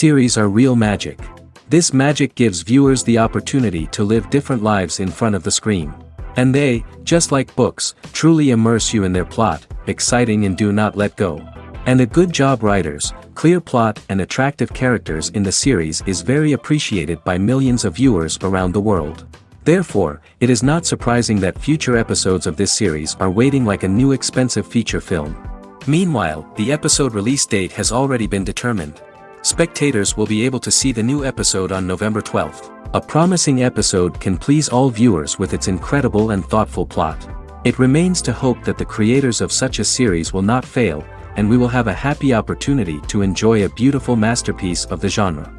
Series are real magic. This magic gives viewers the opportunity to live different lives in front of the screen. And they, just like books, truly immerse you in their plot, exciting and do not let go. And a good job writers, clear plot and attractive characters in the series is very appreciated by millions of viewers around the world. Therefore, it is not surprising that future episodes of this series are waiting like a new expensive feature film. Meanwhile, the episode release date has already been determined. Spectators will be able to see the new episode on November 12th. A promising episode can please all viewers with its incredible and thoughtful plot. It remains to hope that the creators of such a series will not fail, and we will have a happy opportunity to enjoy a beautiful masterpiece of the genre.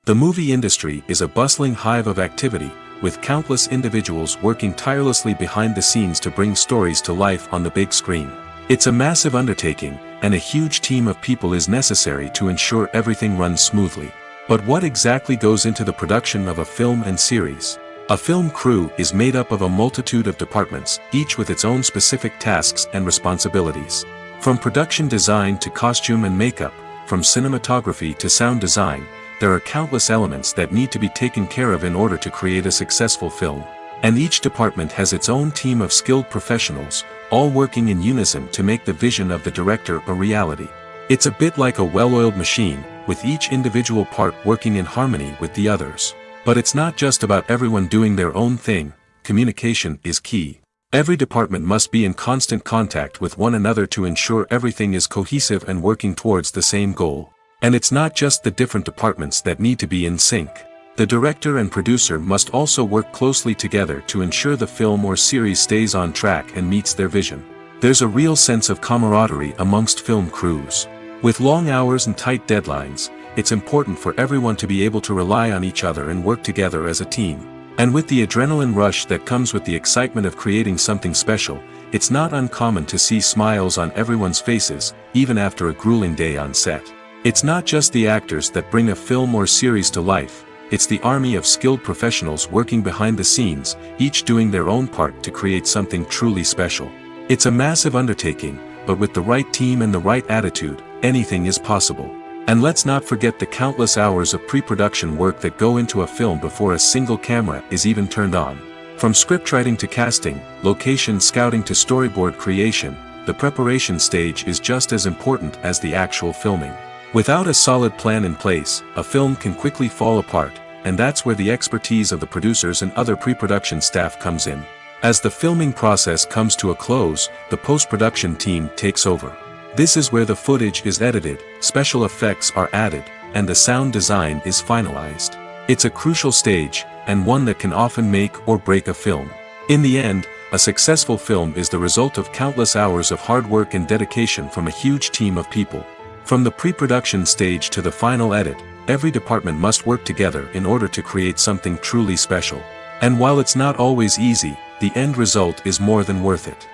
The movie industry is a bustling hive of activity, with countless individuals working tirelessly behind the scenes to bring stories to life on the big screen. It's a massive undertaking, and a huge team of people is necessary to ensure everything runs smoothly. But what exactly goes into the production of a film and series? A film crew is made up of a multitude of departments, each with its own specific tasks and responsibilities. From production design to costume and makeup, from cinematography to sound design, there are countless elements that need to be taken care of in order to create a successful film. And each department has its own team of skilled professionals, all working in unison to make the vision of the director a reality. It's a bit like a well-oiled machine, with each individual part working in harmony with the others. But it's not just about everyone doing their own thing. Communication is key. Every department must be in constant contact with one another to ensure everything is cohesive and working towards the same goal. And it's not just the different departments that need to be in sync. The director and producer must also work closely together to ensure the film or series stays on track and meets their vision. There's a real sense of camaraderie amongst film crews. With long hours and tight deadlines, it's important for everyone to be able to rely on each other and work together as a team. And with the adrenaline rush that comes with the excitement of creating something special, it's not uncommon to see smiles on everyone's faces, even after a grueling day on set. It's not just the actors that bring a film or series to life. It's the army of skilled professionals working behind the scenes, each doing their own part to create something truly special. It's a massive undertaking, but with the right team and the right attitude, anything is possible. And let's not forget the countless hours of pre-production work that go into a film before a single camera is even turned on. From scriptwriting to casting, location scouting to storyboard creation, the preparation stage is just as important as the actual filming. Without a solid plan in place, a film can quickly fall apart, and that's where the expertise of the producers and other pre-production staff comes in. As the filming process comes to a close, the post-production team takes over. This is where the footage is edited, special effects are added, and the sound design is finalized. It's a crucial stage, and one that can often make or break a film. In the end, a successful film is the result of countless hours of hard work and dedication from a huge team of people. From the pre-production stage to the final edit, every department must work together in order to create something truly special. And while it's not always easy, the end result is more than worth it.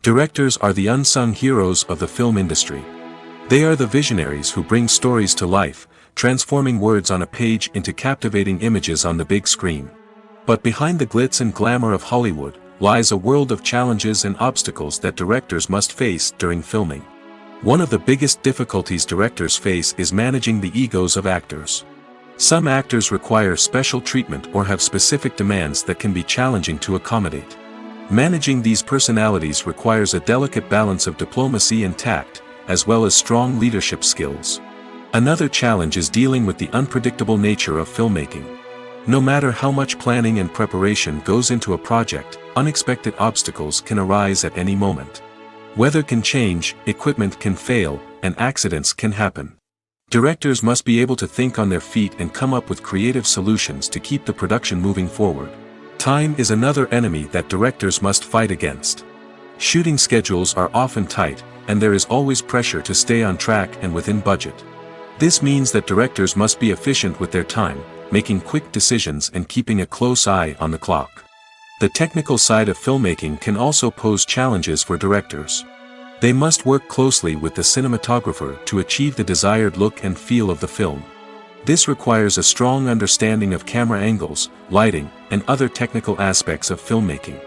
Directors are the unsung heroes of the film industry. They are the visionaries who bring stories to life, transforming words on a page into captivating images on the big screen. But behind the glitz and glamour of Hollywood, lies a world of challenges and obstacles that directors must face during filming. One of the biggest difficulties directors face is managing the egos of actors. Some actors require special treatment or have specific demands that can be challenging to accommodate. Managing these personalities requires a delicate balance of diplomacy and tact, as well as strong leadership skills. Another challenge is dealing with the unpredictable nature of filmmaking. No matter how much planning and preparation goes into a project, unexpected obstacles can arise at any moment. Weather can change, equipment can fail, and accidents can happen. Directors must be able to think on their feet and come up with creative solutions to keep the production moving forward. Time is another enemy that directors must fight against. Shooting schedules are often tight, and there is always pressure to stay on track and within budget. This means that directors must be efficient with their time, making quick decisions and keeping a close eye on the clock. The technical side of filmmaking can also pose challenges for directors. They must work closely with the cinematographer to achieve the desired look and feel of the film. This requires a strong understanding of camera angles, lighting, and other technical aspects of filmmaking.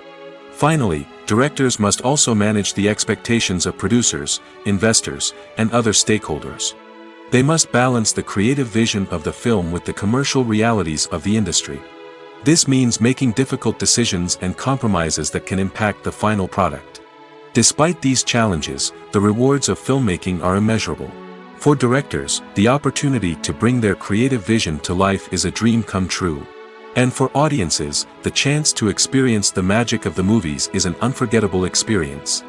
Finally, directors must also manage the expectations of producers, investors, and other stakeholders. They must balance the creative vision of the film with the commercial realities of the industry. This means making difficult decisions and compromises that can impact the final product. Despite these challenges, the rewards of filmmaking are immeasurable. For directors, the opportunity to bring their creative vision to life is a dream come true. And for audiences, the chance to experience the magic of the movies is an unforgettable experience.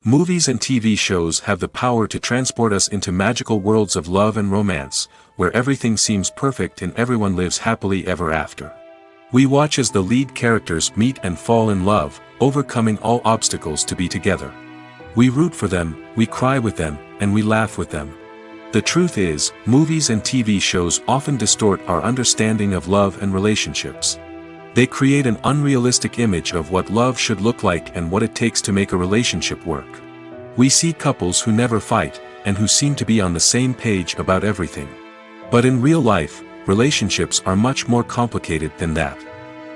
Movies and TV shows have the power to transport us into magical worlds of love and romance, where everything seems perfect and everyone lives happily ever after. We watch as the lead characters meet and fall in love, overcoming all obstacles to be together. We root for them, we cry with them, and we laugh with them. The truth is, movies and TV shows often distort our understanding of love and relationships. They create an unrealistic image of what love should look like and what it takes to make a relationship work. We see couples who never fight, and who seem to be on the same page about everything. But in real life, relationships are much more complicated than that.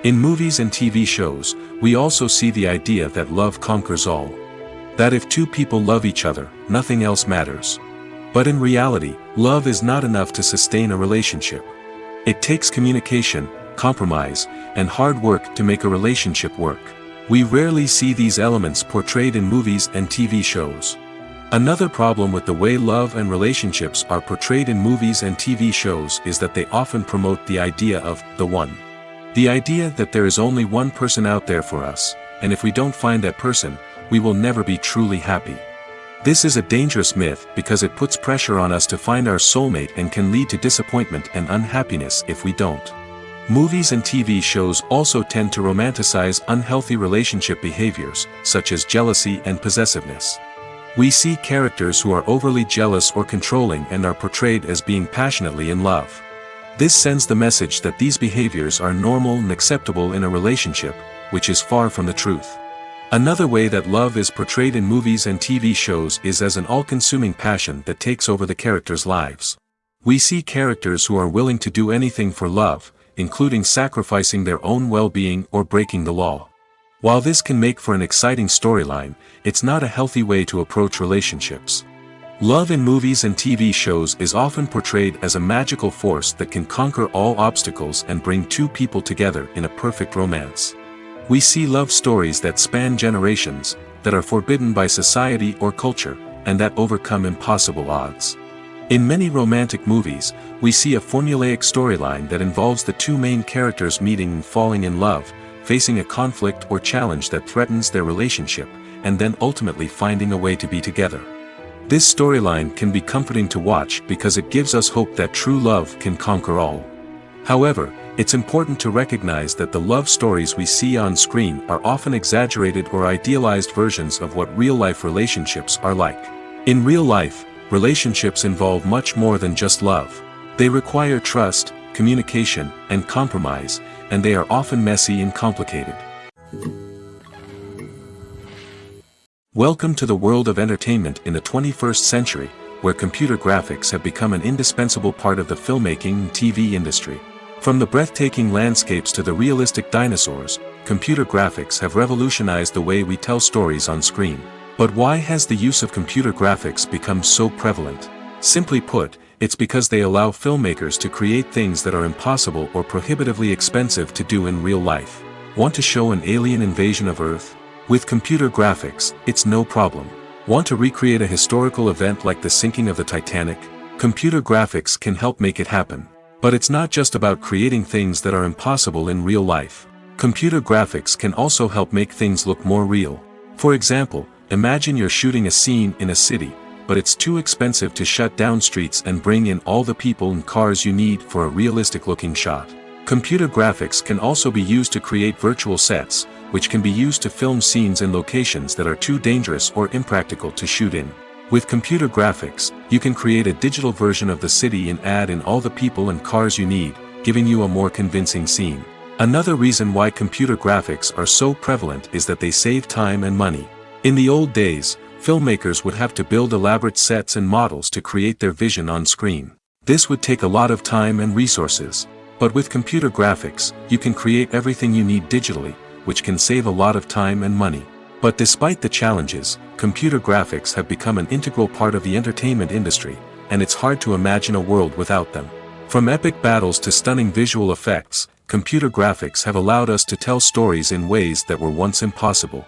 In movies and TV shows, we also see the idea that love conquers all. That if two people love each other, nothing else matters. But in reality, love is not enough to sustain a relationship. It takes communication, compromise, and hard work to make a relationship work. We rarely see these elements portrayed in movies and TV shows. Another problem with the way love and relationships are portrayed in movies and TV shows is that they often promote the idea of the one. The idea that there is only one person out there for us, and if we don't find that person, we will never be truly happy. This is a dangerous myth because it puts pressure on us to find our soulmate and can lead to disappointment and unhappiness if we don't. Movies and TV shows also tend to romanticize unhealthy relationship behaviors, such as jealousy and possessiveness. We see characters who are overly jealous or controlling and are portrayed as being passionately in love. This sends the message that these behaviors are normal and acceptable in a relationship, which is far from the truth. Another way that love is portrayed in movies and TV shows is as an all-consuming passion that takes over the characters' lives. We see characters who are willing to do anything for love, including sacrificing their own well-being or breaking the law. While this can make for an exciting storyline, it's not a healthy way to approach relationships. Love in movies and TV shows is often portrayed as a magical force that can conquer all obstacles and bring two people together in a perfect romance. We see love stories that span generations, that are forbidden by society or culture, and that overcome impossible odds. In many romantic movies, we see a formulaic storyline that involves the two main characters meeting and falling in love, facing a conflict or challenge that threatens their relationship, and then ultimately finding a way to be together. This storyline can be comforting to watch because it gives us hope that true love can conquer all. However, it's important to recognize that the love stories we see on screen are often exaggerated or idealized versions of what real-life relationships are like. In real life, relationships involve much more than just love. They require trust, communication, and compromise, and they are often messy and complicated. Welcome to the world of entertainment in the 21st century, where computer graphics have become an indispensable part of the filmmaking and TV industry. From the breathtaking landscapes to the realistic dinosaurs, computer graphics have revolutionized the way we tell stories on screen. But why has the use of computer graphics become so prevalent? Simply put, it's because they allow filmmakers to create things that are impossible or prohibitively expensive to do in real life. Want to show an alien invasion of Earth? With computer graphics, it's no problem. Want to recreate a historical event like the sinking of the Titanic? Computer graphics can help make it happen. But it's not just about creating things that are impossible in real life. Computer graphics can also help make things look more real. For example, imagine you're shooting a scene in a city, but it's too expensive to shut down streets and bring in all the people and cars you need for a realistic-looking shot. Computer graphics can also be used to create virtual sets, which can be used to film scenes in locations that are too dangerous or impractical to shoot in. With computer graphics, you can create a digital version of the city and add in all the people and cars you need, giving you a more convincing scene. Another reason why computer graphics are so prevalent is that they save time and money. In the old days, filmmakers would have to build elaborate sets and models to create their vision on screen. This would take a lot of time and resources. But with computer graphics, you can create everything you need digitally, which can save a lot of time and money. But despite the challenges, computer graphics have become an integral part of the entertainment industry, and it's hard to imagine a world without them. From epic battles to stunning visual effects, computer graphics have allowed us to tell stories in ways that were once impossible.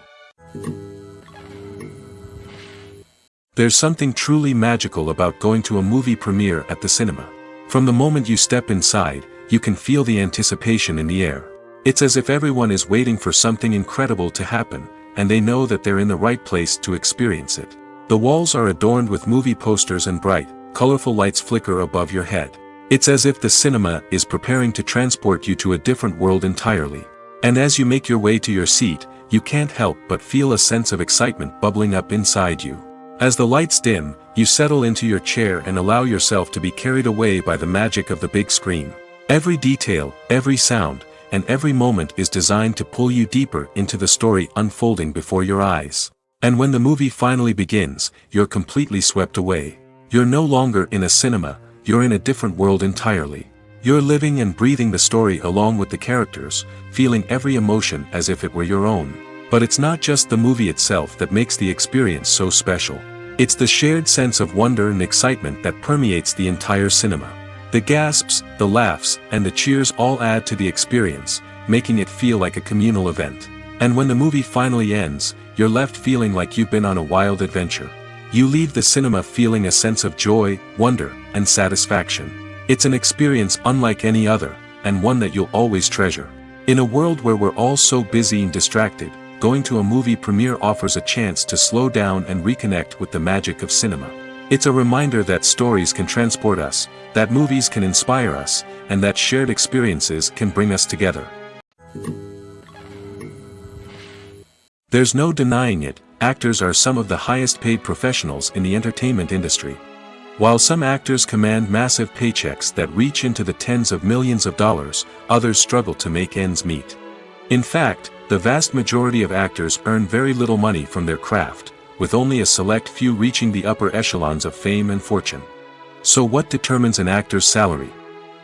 There's something truly magical about going to a movie premiere at the cinema. From the moment you step inside, you can feel the anticipation in the air. It's as if everyone is waiting for something incredible to happen, and they know that they're in the right place to experience it. The walls are adorned with movie posters and bright, colorful lights flicker above your head. It's as if the cinema is preparing to transport you to a different world entirely. And as you make your way to your seat, you can't help but feel a sense of excitement bubbling up inside you. As the lights dim, you settle into your chair and allow yourself to be carried away by the magic of the big screen. Every detail, every sound, and every moment is designed to pull you deeper into the story unfolding before your eyes. And when the movie finally begins, you're completely swept away. You're no longer in a cinema, you're in a different world entirely. You're living and breathing the story along with the characters, feeling every emotion as if it were your own. But it's not just the movie itself that makes the experience so special. It's the shared sense of wonder and excitement that permeates the entire cinema. The gasps, the laughs, and the cheers all add to the experience, making it feel like a communal event. And when the movie finally ends, you're left feeling like you've been on a wild adventure. You leave the cinema feeling a sense of joy, wonder, and satisfaction. It's an experience unlike any other, and one that you'll always treasure. In a world where we're all so busy and distracted, going to a movie premiere offers a chance to slow down and reconnect with the magic of cinema. It's a reminder that stories can transport us, that movies can inspire us, and that shared experiences can bring us together. There's no denying it, actors are some of the highest paid professionals in the entertainment industry. While some actors command massive paychecks that reach into the tens of millions of dollars, others struggle to make ends meet. In fact, the vast majority of actors earn very little money from their craft, with only a select few reaching the upper echelons of fame and fortune. So what determines an actor's salary?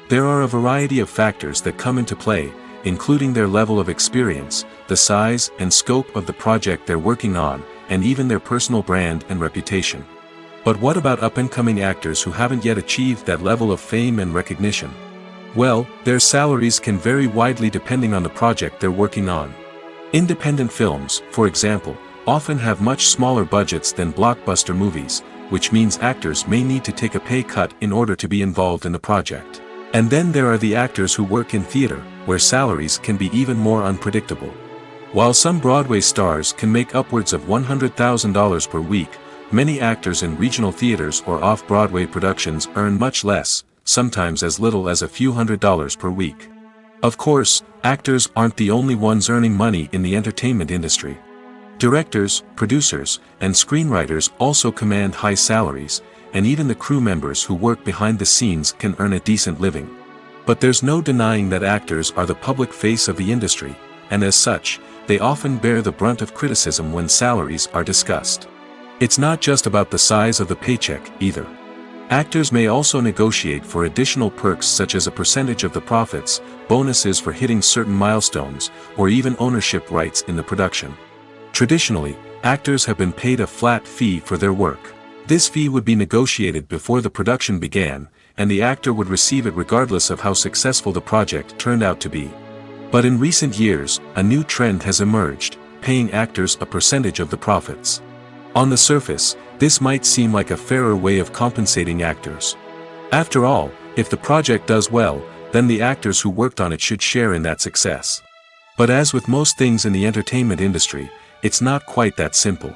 There are a variety of factors that come into play, including their level of experience, the size and scope of the project they're working on, and even their personal brand and reputation. But what about up-and-coming actors who haven't yet achieved that level of fame and recognition? Well, their salaries can vary widely depending on the project they're working on. Independent films, for example, often have much smaller budgets than blockbuster movies, which means actors may need to take a pay cut in order to be involved in the project. And then there are the actors who work in theater, where salaries can be even more unpredictable. While some Broadway stars can make upwards of $100,000 per week, many actors in regional theaters or off-Broadway productions earn much less, sometimes as little as a few $100s per week. Of course, actors aren't the only ones earning money in the entertainment industry. Directors, producers, and screenwriters also command high salaries, and even the crew members who work behind the scenes can earn a decent living. But there's no denying that actors are the public face of the industry, and as such, they often bear the brunt of criticism when salaries are discussed. It's not just about the size of the paycheck, either. Actors may also negotiate for additional perks such as a percentage of the profits, bonuses for hitting certain milestones, or even ownership rights in the production. Traditionally, actors have been paid a flat fee for their work. This fee would be negotiated before the production began, and the actor would receive it regardless of how successful the project turned out to be. But in recent years, a new trend has emerged, paying actors a percentage of the profits. On the surface, this might seem like a fairer way of compensating actors. After all, if the project does well, then the actors who worked on it should share in that success. But as with most things in the entertainment industry, it's not quite that simple.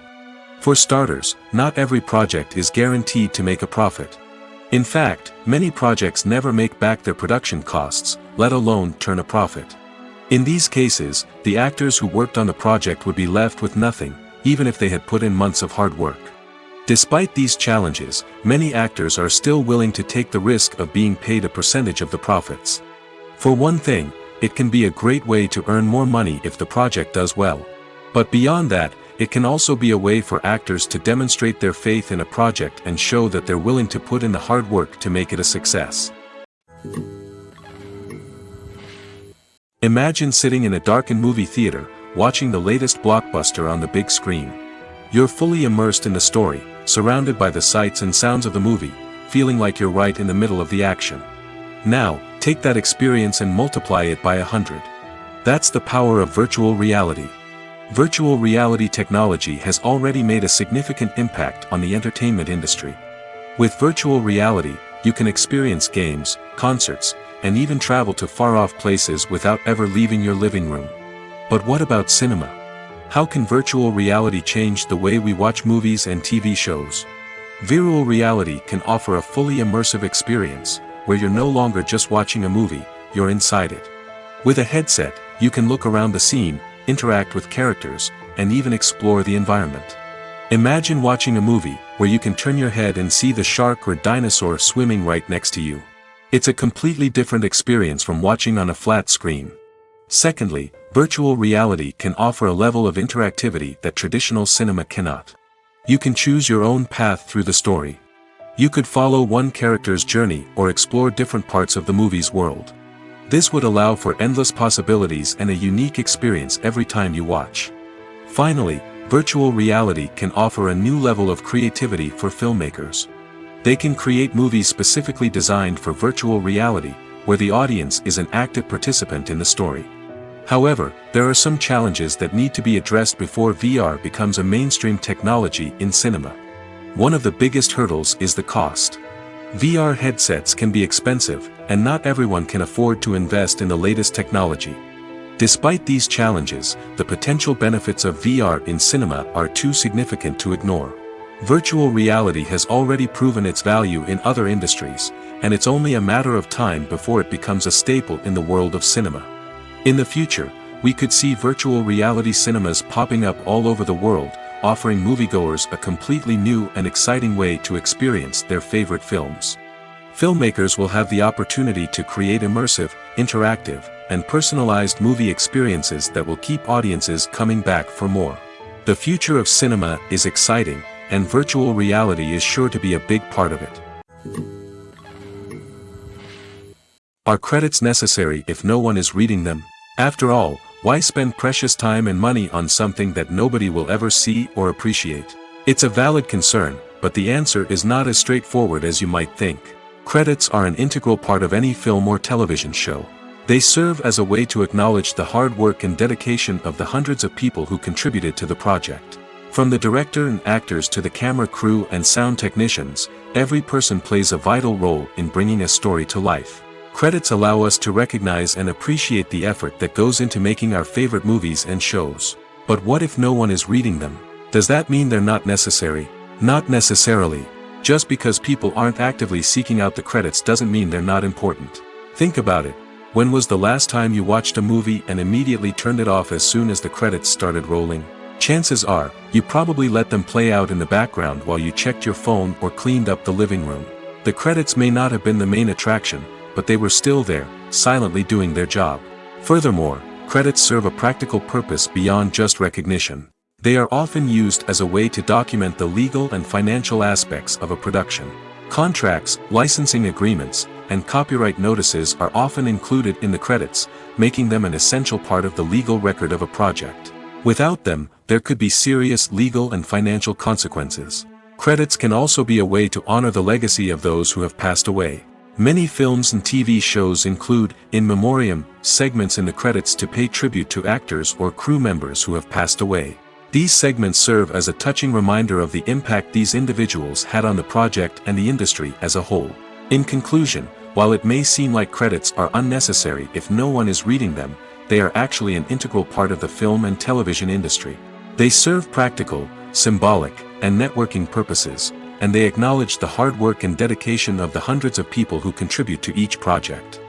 For starters, not every project is guaranteed to make a profit. In fact, many projects never make back their production costs, let alone turn a profit. In these cases, the actors who worked on the project would be left with nothing, even if they had put in months of hard work. Despite these challenges, many actors are still willing to take the risk of being paid a percentage of the profits. For one thing, it can be a great way to earn more money if the project does well. But beyond that, it can also be a way for actors to demonstrate their faith in a project and show that they're willing to put in the hard work to make it a success. Imagine sitting in a darkened movie theater, watching the latest blockbuster on the big screen. You're fully immersed in the story, surrounded by the sights and sounds of the movie, feeling like you're right in the middle of the action. Now, take that experience and multiply it by 100. That's the power of virtual reality. Virtual reality technology has already made a significant impact on the entertainment industry. With virtual reality, you can experience games, concerts, and even travel to far-off places without ever leaving your living room. But what about cinema? How can virtual reality change the way we watch movies and TV shows? Virtual reality can offer a fully immersive experience, where you're no longer just watching a movie, you're inside it. With a headset, you can look around the scene, interact with characters, and even explore the environment. Imagine watching a movie, where you can turn your head and see the shark or dinosaur swimming right next to you. It's a completely different experience from watching on a flat screen. Secondly, virtual reality can offer a level of interactivity that traditional cinema cannot. You can choose your own path through the story. You could follow one character's journey or explore different parts of the movie's world. This would allow for endless possibilities and a unique experience every time you watch. Finally, virtual reality can offer a new level of creativity for filmmakers. They can create movies specifically designed for virtual reality, where the audience is an active participant in the story. However, there are some challenges that need to be addressed before VR becomes a mainstream technology in cinema. One of the biggest hurdles is the cost. VR headsets can be expensive, and not everyone can afford to invest in the latest technology. Despite these challenges, the potential benefits of VR in cinema are too significant to ignore. Virtual reality has already proven its value in other industries, and it's only a matter of time before it becomes a staple in the world of cinema. In the future, we could see virtual reality cinemas popping up all over the world, offering moviegoers a completely new and exciting way to experience their favorite films. Filmmakers will have the opportunity to create immersive, interactive, and personalized movie experiences that will keep audiences coming back for more. The future of cinema is exciting, and virtual reality is sure to be a big part of it. Are credits necessary if no one is reading them? After all, why spend precious time and money on something that nobody will ever see or appreciate? It's a valid concern, but the answer is not as straightforward as you might think. Credits are an integral part of any film or television show. They serve as a way to acknowledge the hard work and dedication of the hundreds of people who contributed to the project. From the director and actors to the camera crew and sound technicians, every person plays a vital role in bringing a story to life. Credits allow us to recognize and appreciate the effort that goes into making our favorite movies and shows. But what if no one is reading them? Does that mean they're not necessary? Not necessarily. Just because people aren't actively seeking out the credits doesn't mean they're not important. Think about it. When was the last time you watched a movie and immediately turned it off as soon as the credits started rolling? Chances are, you probably let them play out in the background while you checked your phone or cleaned up the living room. The credits may not have been the main attraction, but they were still there, silently doing their job. Furthermore, credits serve a practical purpose beyond just recognition. They are often used as a way to document the legal and financial aspects of a production. Contracts, licensing agreements, and copyright notices are often included in the credits, making them an essential part of the legal record of a project. Without them, there could be serious legal and financial consequences. Credits can also be a way to honor the legacy of those who have passed away. Many films and TV shows include, in memoriam, segments in the credits to pay tribute to actors or crew members who have passed away. These segments serve as a touching reminder of the impact these individuals had on the project and the industry as a whole. In conclusion, while it may seem like credits are unnecessary if no one is reading them, they are actually an integral part of the film and television industry. They serve practical, symbolic, and networking purposes, and they acknowledge the hard work and dedication of the hundreds of people who contribute to each project.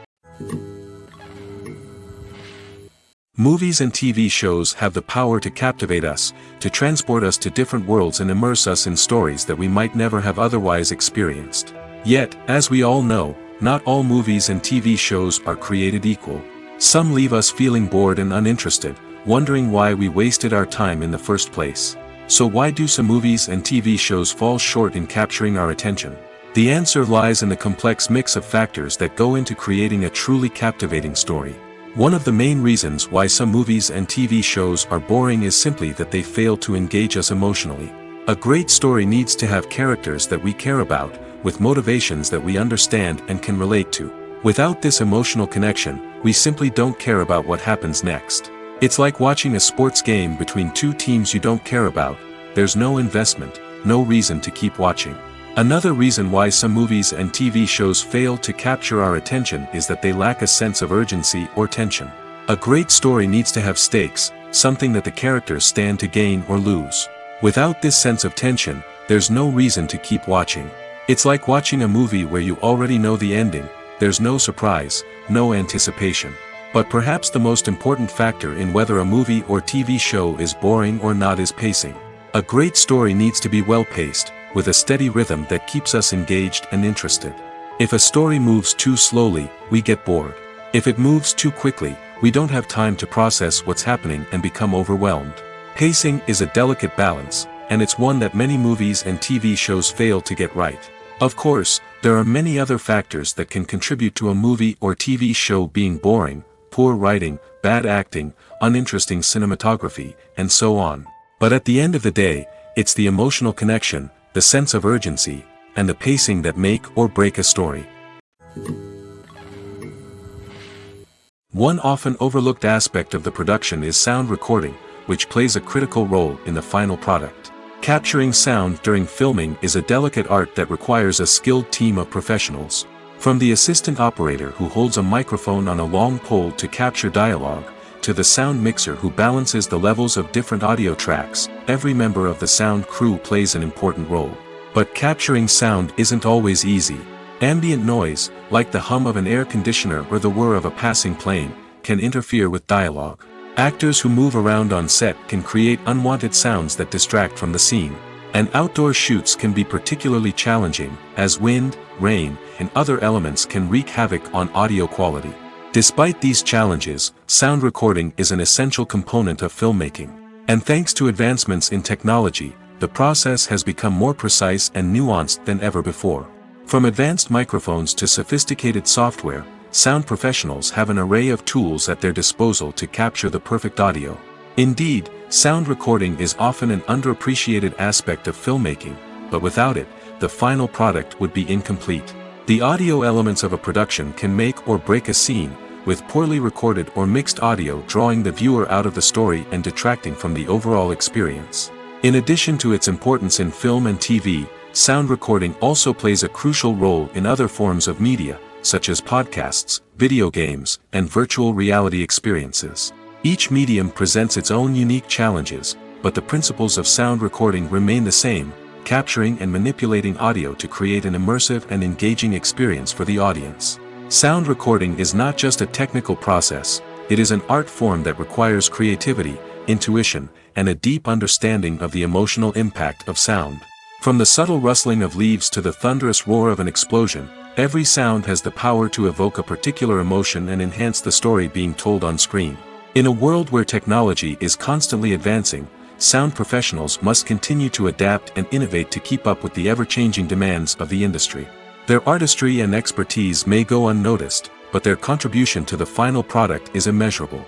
Movies and TV shows have the power to captivate us, to transport us to different worlds and immerse us in stories that we might never have otherwise experienced. Yet, as we all know, not all movies and TV shows are created equal. Some leave us feeling bored and uninterested, wondering why we wasted our time in the first place. So why do some movies and TV shows fall short in capturing our attention? The answer lies in the complex mix of factors that go into creating a truly captivating story. One of the main reasons why some movies and TV shows are boring is simply that they fail to engage us emotionally. A great story needs to have characters that we care about, with motivations that we understand and can relate to. Without this emotional connection, we simply don't care about what happens next. It's like watching a sports game between two teams you don't care about. There's no investment, no reason to keep watching. Another reason why some movies and TV shows fail to capture our attention is that they lack a sense of urgency or tension. A great story needs to have stakes, something that the characters stand to gain or lose. Without this sense of tension, there's no reason to keep watching. It's like watching a movie where you already know the ending. There's no surprise, no anticipation. But perhaps the most important factor in whether a movie or TV show is boring or not is pacing. A great story needs to be well-paced, with a steady rhythm that keeps us engaged and interested. If a story moves too slowly, we get bored. If it moves too quickly, we don't have time to process what's happening and become overwhelmed. Pacing is a delicate balance, and it's one that many movies and TV shows fail to get right. Of course, there are many other factors that can contribute to a movie or TV show being boring: poor writing, bad acting, uninteresting cinematography, and so on. But at the end of the day, it's the emotional connection, the sense of urgency, and the pacing that make or break a story. One often overlooked aspect of the production is sound recording, which plays a critical role in the final product. Capturing sound during filming is a delicate art that requires a skilled team of professionals. From the assistant operator who holds a microphone on a long pole to capture dialogue, to the sound mixer who balances the levels of different audio tracks, every member of the sound crew plays an important role. But capturing sound isn't always easy. Ambient noise, like the hum of an air conditioner or the whir of a passing plane, can interfere with dialogue. Actors who move around on set can create unwanted sounds that distract from the scene. And outdoor shoots can be particularly challenging, as wind, rain, and other elements can wreak havoc on audio quality. Despite these challenges, sound recording is an essential component of filmmaking. And thanks to advancements in technology, the process has become more precise and nuanced than ever before. From advanced microphones to sophisticated software, sound professionals have an array of tools at their disposal to capture the perfect audio. Indeed, sound recording is often an underappreciated aspect of filmmaking, but without it, the final product would be incomplete. The audio elements of a production can make or break a scene, with poorly recorded or mixed audio drawing the viewer out of the story and detracting from the overall experience. In addition to its importance in film and TV, sound recording also plays a crucial role in other forms of media, such as podcasts, video games, and virtual reality experiences. Each medium presents its own unique challenges, but the principles of sound recording remain the same: capturing and manipulating audio to create an immersive and engaging experience for the audience. Sound recording is not just a technical process, it is an art form that requires creativity, intuition, and a deep understanding of the emotional impact of sound. From the subtle rustling of leaves to the thunderous roar of an explosion, every sound has the power to evoke a particular emotion and enhance the story being told on screen. In a world where technology is constantly advancing, sound professionals must continue to adapt and innovate to keep up with the ever-changing demands of the industry. Their artistry and expertise may go unnoticed, but their contribution to the final product is immeasurable.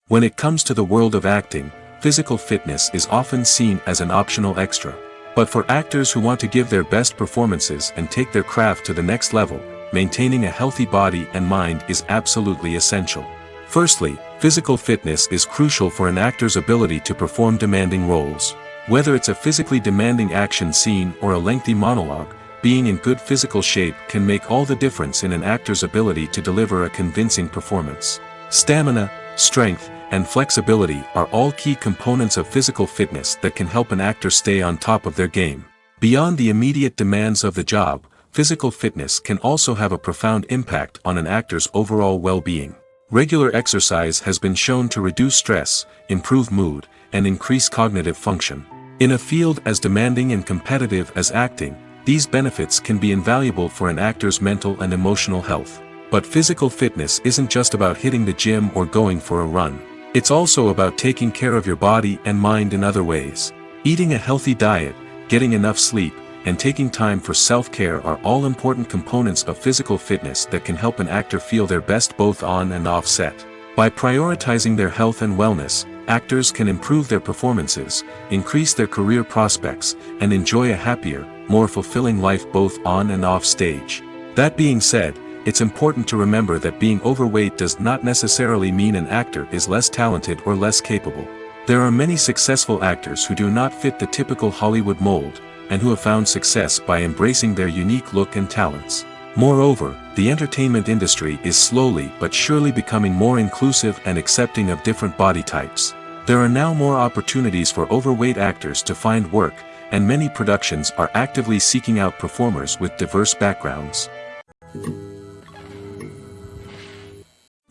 When it comes to the world of acting, physical fitness is often seen as an optional extra. But for actors who want to give their best performances and take their craft to the next level, maintaining a healthy body and mind is absolutely essential. Firstly, physical fitness is crucial for an actor's ability to perform demanding roles. Whether it's a physically demanding action scene or a lengthy monologue, being in good physical shape can make all the difference in an actor's ability to deliver a convincing performance. Stamina, strength, and flexibility are all key components of physical fitness that can help an actor stay on top of their game. Beyond the immediate demands of the job, physical fitness can also have a profound impact on an actor's overall well-being. Regular exercise has been shown to reduce stress, improve mood, and increase cognitive function. In a field as demanding and competitive as acting, these benefits can be invaluable for an actor's mental and emotional health. But physical fitness isn't just about hitting the gym or going for a run. It's also about taking care of your body and mind in other ways. Eating a healthy diet, getting enough sleep, and taking time for self-care are all important components of physical fitness that can help an actor feel their best both on and off set. By prioritizing their health and wellness, actors can improve their performances, increase their career prospects, and enjoy a happier, more fulfilling life both on and off stage. That being said, it's important to remember that being overweight does not necessarily mean an actor is less talented or less capable. There are many successful actors who do not fit the typical Hollywood mold, and who have found success by embracing their unique look and talents. Moreover, the entertainment industry is slowly but surely becoming more inclusive and accepting of different body types. There are now more opportunities for overweight actors to find work, and many productions are actively seeking out performers with diverse backgrounds.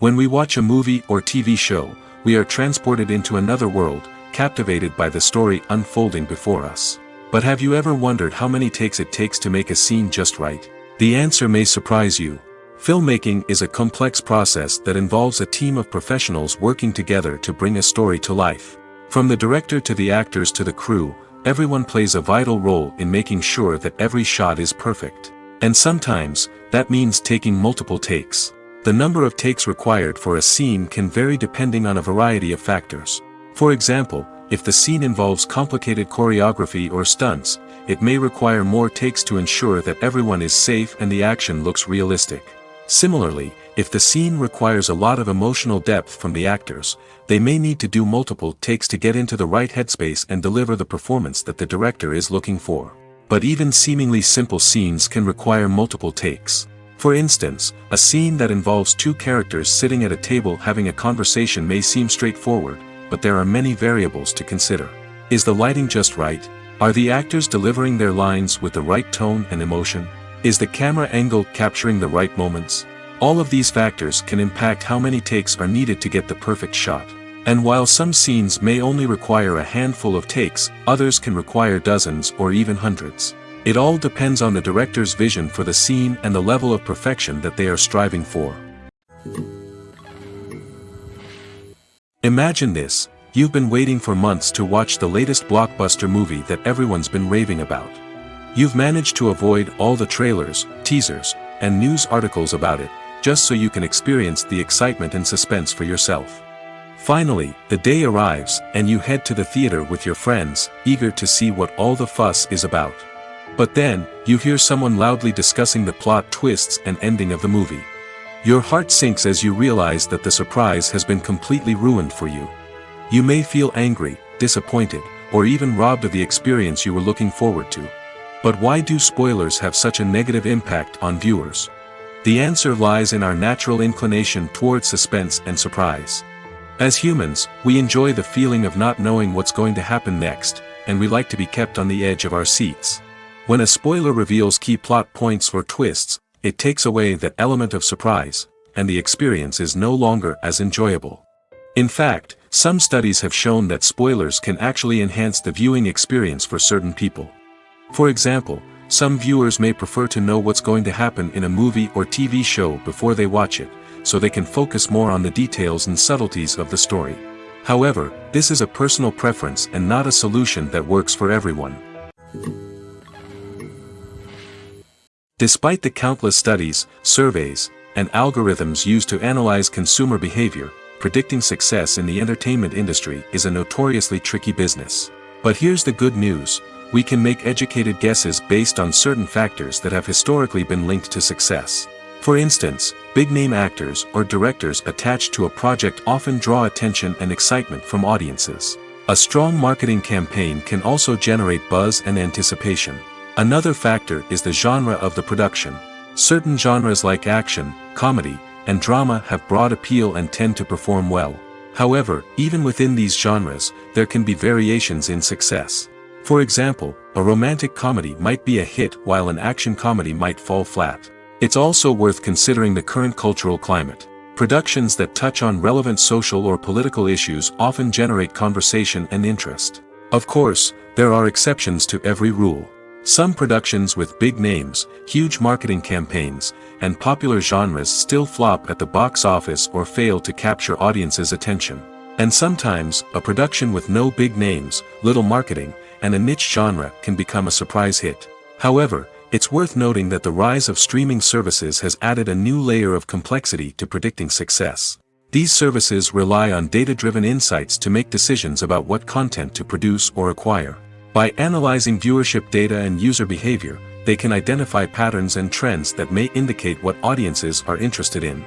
When we watch a movie or TV show, we are transported into another world, captivated by the story unfolding before us. But have you ever wondered how many takes it takes to make a scene just right? The answer may surprise you. Filmmaking is a complex process that involves a team of professionals working together to bring a story to life. From the director to the actors to the crew, everyone plays a vital role in making sure that every shot is perfect. And sometimes, that means taking multiple takes. The number of takes required for a scene can vary depending on a variety of factors. For example, if the scene involves complicated choreography or stunts, it may require more takes to ensure that everyone is safe and the action looks realistic. Similarly, if the scene requires a lot of emotional depth from the actors, they may need to do multiple takes to get into the right headspace and deliver the performance that the director is looking for. But even seemingly simple scenes can require multiple takes. For instance, a scene that involves two characters sitting at a table having a conversation may seem straightforward, but there are many variables to consider. Is the lighting just right? Are the actors delivering their lines with the right tone and emotion? Is the camera angle capturing the right moments? All of these factors can impact how many takes are needed to get the perfect shot. And while some scenes may only require a handful of takes, others can require dozens or even hundreds. It all depends on the director's vision for the scene and the level of perfection that they are striving for. Imagine this: you've been waiting for months to watch the latest blockbuster movie that everyone's been raving about. You've managed to avoid all the trailers, teasers, and news articles about it, just so you can experience the excitement and suspense for yourself. Finally, the day arrives, and you head to the theater with your friends, eager to see what all the fuss is about. But then, you hear someone loudly discussing the plot twists and ending of the movie. Your heart sinks as you realize that the surprise has been completely ruined for you. You may feel angry, disappointed, or even robbed of the experience you were looking forward to. But why do spoilers have such a negative impact on viewers? The answer lies in our natural inclination toward suspense and surprise. As humans, we enjoy the feeling of not knowing what's going to happen next, and we like to be kept on the edge of our seats. When a spoiler reveals key plot points or twists, it takes away that element of surprise, and the experience is no longer as enjoyable. In fact, some studies have shown that spoilers can actually enhance the viewing experience for certain people. For example, some viewers may prefer to know what's going to happen in a movie or TV show before they watch it, so they can focus more on the details and subtleties of the story. However, this is a personal preference and not a solution that works for everyone. Despite the countless studies, surveys, and algorithms used to analyze consumer behavior, predicting success in the entertainment industry is a notoriously tricky business. But here's the good news: we can make educated guesses based on certain factors that have historically been linked to success. For instance, big-name actors or directors attached to a project often draw attention and excitement from audiences. A strong marketing campaign can also generate buzz and anticipation. Another factor is the genre of the production. Certain genres like action, comedy, and drama have broad appeal and tend to perform well. However, even within these genres, there can be variations in success. For example, a romantic comedy might be a hit while an action comedy might fall flat. It's also worth considering the current cultural climate. Productions that touch on relevant social or political issues often generate conversation and interest. Of course, there are exceptions to every rule. Some productions with big names, huge marketing campaigns, and popular genres still flop at the box office or fail to capture audiences' attention. And sometimes, a production with no big names, little marketing, and a niche genre can become a surprise hit. However, it's worth noting that the rise of streaming services has added a new layer of complexity to predicting success. These services rely on data-driven insights to make decisions about what content to produce or acquire. By analyzing viewership data and user behavior, they can identify patterns and trends that may indicate what audiences are interested in.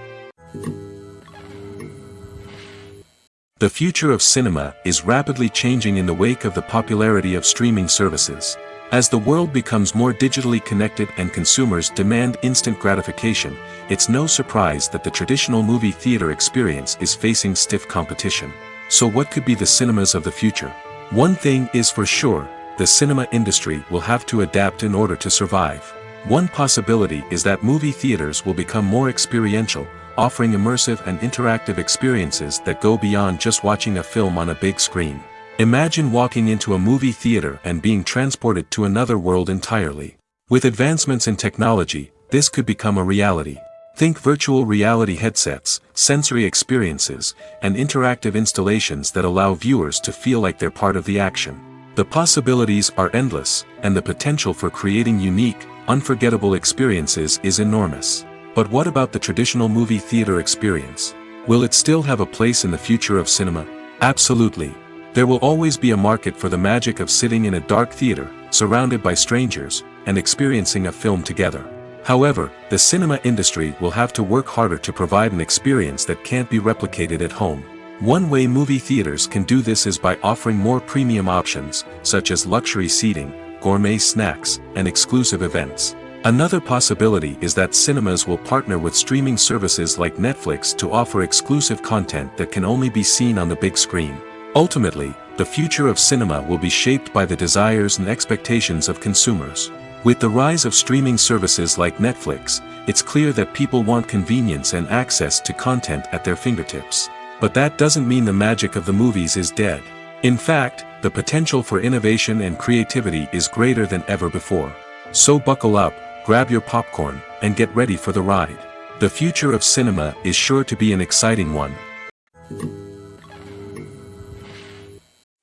The future of cinema is rapidly changing in the wake of the popularity of streaming services. As the world becomes more digitally connected and consumers demand instant gratification, it's no surprise that the traditional movie theater experience is facing stiff competition. So what could be the cinemas of the future? One thing is for sure, the cinema industry will have to adapt in order to survive. One possibility is that movie theaters will become more experiential, offering immersive and interactive experiences that go beyond just watching a film on a big screen. Imagine walking into a movie theater and being transported to another world entirely. With advancements in technology, this could become a reality. Think virtual reality headsets, sensory experiences, and interactive installations that allow viewers to feel like they're part of the action. The possibilities are endless, and the potential for creating unique, unforgettable experiences is enormous. But what about the traditional movie theater experience? Will it still have a place in the future of cinema? Absolutely. There will always be a market for the magic of sitting in a dark theater, surrounded by strangers, and experiencing a film together. However, the cinema industry will have to work harder to provide an experience that can't be replicated at home. One way movie theaters can do this is by offering more premium options, such as luxury seating, gourmet snacks, and exclusive events. Another possibility is that cinemas will partner with streaming services like Netflix to offer exclusive content that can only be seen on the big screen. Ultimately, the future of cinema will be shaped by the desires and expectations of consumers. With the rise of streaming services like Netflix, it's clear that people want convenience and access to content at their fingertips. But that doesn't mean the magic of the movies is dead. In fact, the potential for innovation and creativity is greater than ever before. So buckle up, grab your popcorn, and get ready for the ride. The future of cinema is sure to be an exciting one.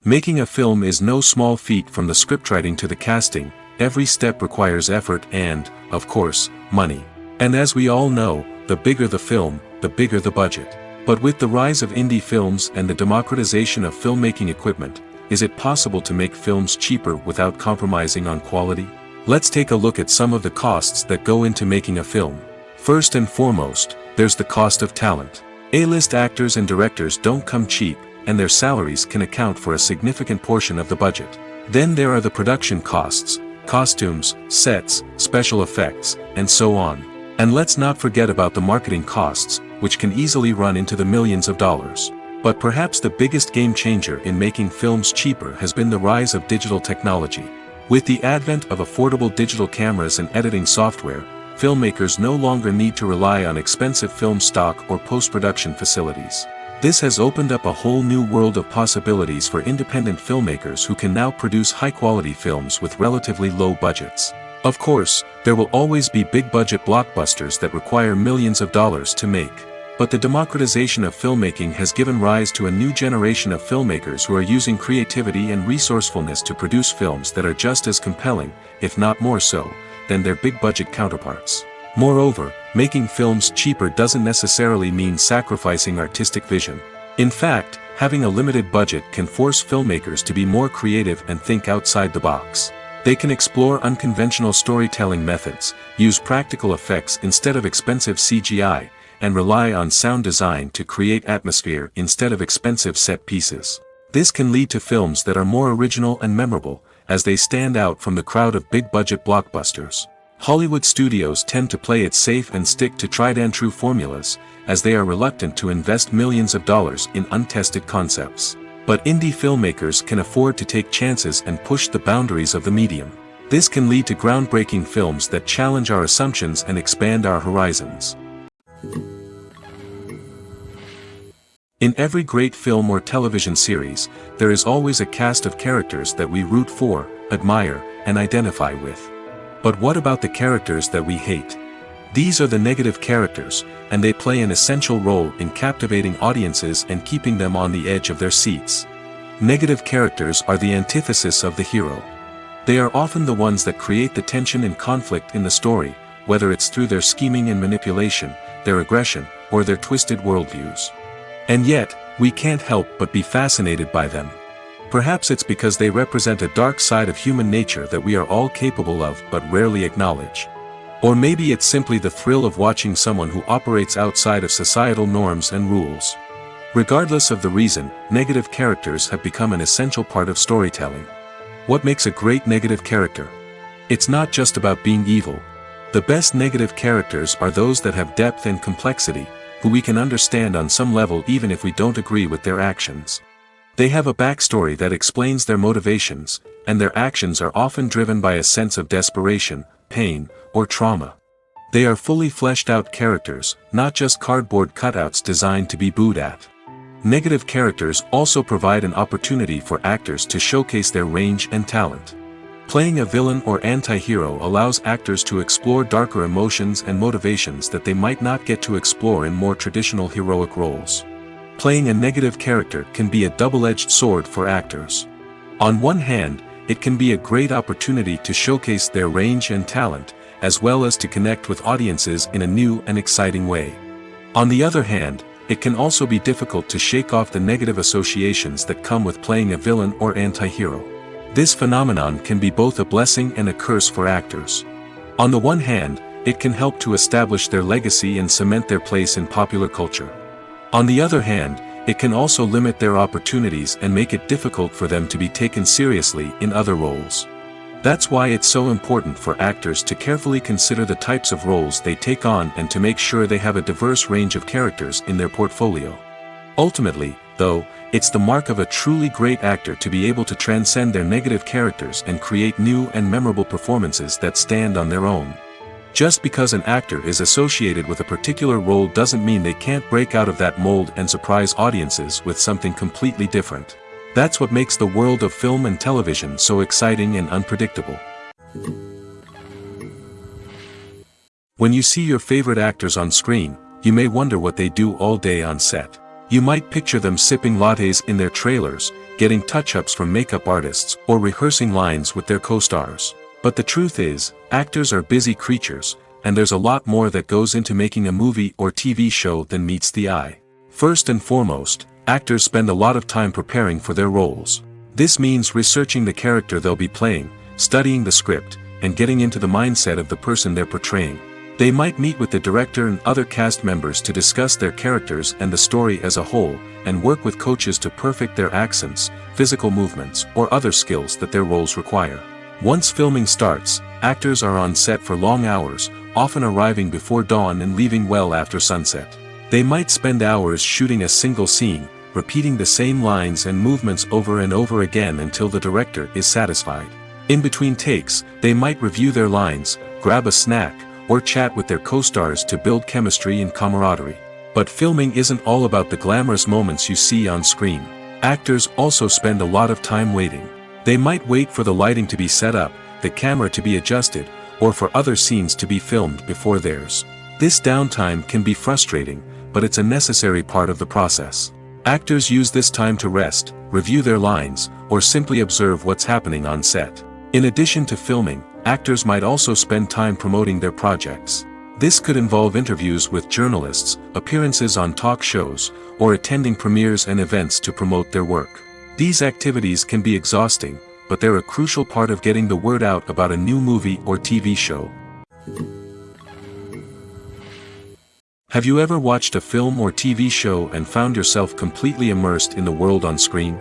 Making a film is no small feat. From the scriptwriting to the casting, every step requires effort and, of course, money. And as we all know, the bigger the film, the bigger the budget. But with the rise of indie films and the democratization of filmmaking equipment, is it possible to make films cheaper without compromising on quality? Let's take a look at some of the costs that go into making a film. First and foremost, there's the cost of talent. A-list actors and directors don't come cheap, and their salaries can account for a significant portion of the budget. Then there are the production costs, costumes, sets, special effects, and so on. And let's not forget about the marketing costs, which can easily run into the millions of dollars. But perhaps the biggest game changer in making films cheaper has been the rise of digital technology. With the advent of affordable digital cameras and editing software, filmmakers no longer need to rely on expensive film stock or post-production facilities. This has opened up a whole new world of possibilities for independent filmmakers who can now produce high-quality films with relatively low budgets. Of course, there will always be big-budget blockbusters that require millions of dollars to make. But the democratization of filmmaking has given rise to a new generation of filmmakers who are using creativity and resourcefulness to produce films that are just as compelling, if not more so, than their big-budget counterparts. Moreover, making films cheaper doesn't necessarily mean sacrificing artistic vision. In fact, having a limited budget can force filmmakers to be more creative and think outside the box. They can explore unconventional storytelling methods, use practical effects instead of expensive CGI, and rely on sound design to create atmosphere instead of expensive set pieces. This can lead to films that are more original and memorable, as they stand out from the crowd of big-budget blockbusters. Hollywood studios tend to play it safe and stick to tried-and-true formulas, as they are reluctant to invest millions of dollars in untested concepts. But indie filmmakers can afford to take chances and push the boundaries of the medium. This can lead to groundbreaking films that challenge our assumptions and expand our horizons. In every great film or television series, there is always a cast of characters that we root for, admire, and identify with. But what about the characters that we hate? These are the negative characters, and they play an essential role in captivating audiences and keeping them on the edge of their seats. Negative characters are the antithesis of the hero. They are often the ones that create the tension and conflict in the story, whether it's through their scheming and manipulation, their aggression, or their twisted worldviews. And yet, we can't help but be fascinated by them. Perhaps it's because they represent a dark side of human nature that we are all capable of but rarely acknowledge. Or maybe it's simply the thrill of watching someone who operates outside of societal norms and rules. Regardless of the reason, negative characters have become an essential part of storytelling. What makes a great negative character? It's not just about being evil. The best negative characters are those that have depth and complexity, who we can understand on some level even if we don't agree with their actions. They have a backstory that explains their motivations, and their actions are often driven by a sense of desperation, pain, or trauma. They are fully fleshed out characters, not just cardboard cutouts designed to be booed at. Negative characters also provide an opportunity for actors to showcase their range and talent. Playing a villain or anti-hero allows actors to explore darker emotions and motivations that they might not get to explore in more traditional heroic roles. Playing a negative character can be a double-edged sword for actors. On one hand, it can be a great opportunity to showcase their range and talent, as well as to connect with audiences in a new and exciting way. On the other hand, it can also be difficult to shake off the negative associations that come with playing a villain or anti-hero. This phenomenon can be both a blessing and a curse for actors. On the one hand, it can help to establish their legacy and cement their place in popular culture. On the other hand, it can also limit their opportunities and make it difficult for them to be taken seriously in other roles. That's why it's so important for actors to carefully consider the types of roles they take on and to make sure they have a diverse range of characters in their portfolio. Ultimately, though, it's the mark of a truly great actor to be able to transcend their negative characters and create new and memorable performances that stand on their own. Just because an actor is associated with a particular role doesn't mean they can't break out of that mold and surprise audiences with something completely different. That's what makes the world of film and television so exciting and unpredictable. When you see your favorite actors on screen, you may wonder what they do all day on set. You might picture them sipping lattes in their trailers, getting touch-ups from makeup artists, or rehearsing lines with their co-stars. But the truth is, actors are busy creatures, and there's a lot more that goes into making a movie or TV show than meets the eye. First and foremost, actors spend a lot of time preparing for their roles. This means researching the character they'll be playing, studying the script, and getting into the mindset of the person they're portraying. They might meet with the director and other cast members to discuss their characters and the story as a whole, and work with coaches to perfect their accents, physical movements, or other skills that their roles require. Once filming starts, actors are on set for long hours, often arriving before dawn and leaving well after sunset. They might spend hours shooting a single scene, repeating the same lines and movements over and over again until the director is satisfied. In between takes, they might review their lines, grab a snack, or chat with their co-stars to build chemistry and camaraderie. But filming isn't all about the glamorous moments you see on screen. Actors also spend a lot of time waiting. They might wait for the lighting to be set up, the camera to be adjusted, or for other scenes to be filmed before theirs. This downtime can be frustrating, but it's a necessary part of the process. Actors use this time to rest, review their lines, or simply observe what's happening on set. In addition to filming, actors might also spend time promoting their projects. This could involve interviews with journalists, appearances on talk shows, or attending premieres and events to promote their work. These activities can be exhausting, but they're a crucial part of getting the word out about a new movie or TV show. Have you ever watched a film or TV show and found yourself completely immersed in the world on screen?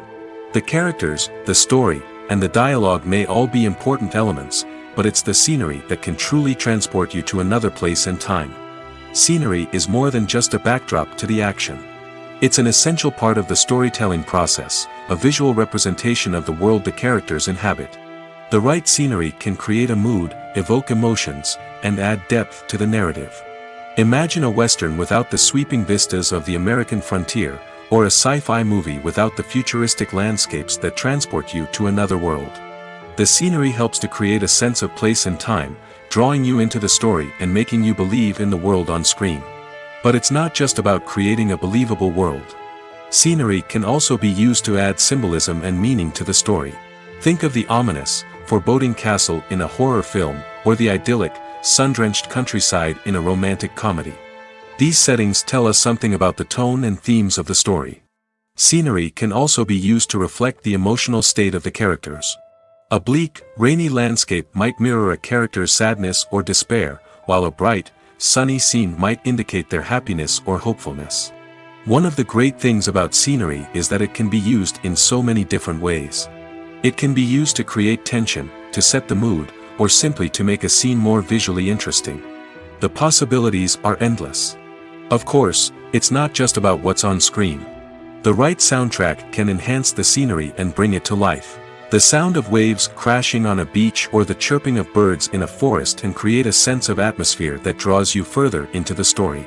The characters, the story, and the dialogue may all be important elements, but it's the scenery that can truly transport you to another place and time. Scenery is more than just a backdrop to the action. It's an essential part of the storytelling process, a visual representation of the world the characters inhabit. The right scenery can create a mood, evoke emotions, and add depth to the narrative. Imagine a Western without the sweeping vistas of the American frontier, or a sci-fi movie without the futuristic landscapes that transport you to another world. The scenery helps to create a sense of place and time, drawing you into the story and making you believe in the world on screen. But it's not just about creating a believable world. Scenery can also be used to add symbolism and meaning to the story. Think of the ominous, foreboding castle in a horror film, or the idyllic, sun-drenched countryside in a romantic comedy. These settings tell us something about the tone and themes of the story. Scenery can also be used to reflect the emotional state of the characters. A bleak, rainy landscape might mirror a character's sadness or despair, while a bright, sunny scene might indicate their happiness or hopefulness. One of the great things about scenery is that it can be used in so many different ways. It can be used to create tension, to set the mood, or simply to make a scene more visually interesting. The possibilities are endless. Of course, it's not just about what's on screen. The right soundtrack can enhance the scenery and bring it to life. The sound of waves crashing on a beach or the chirping of birds in a forest can create a sense of atmosphere that draws you further into the story.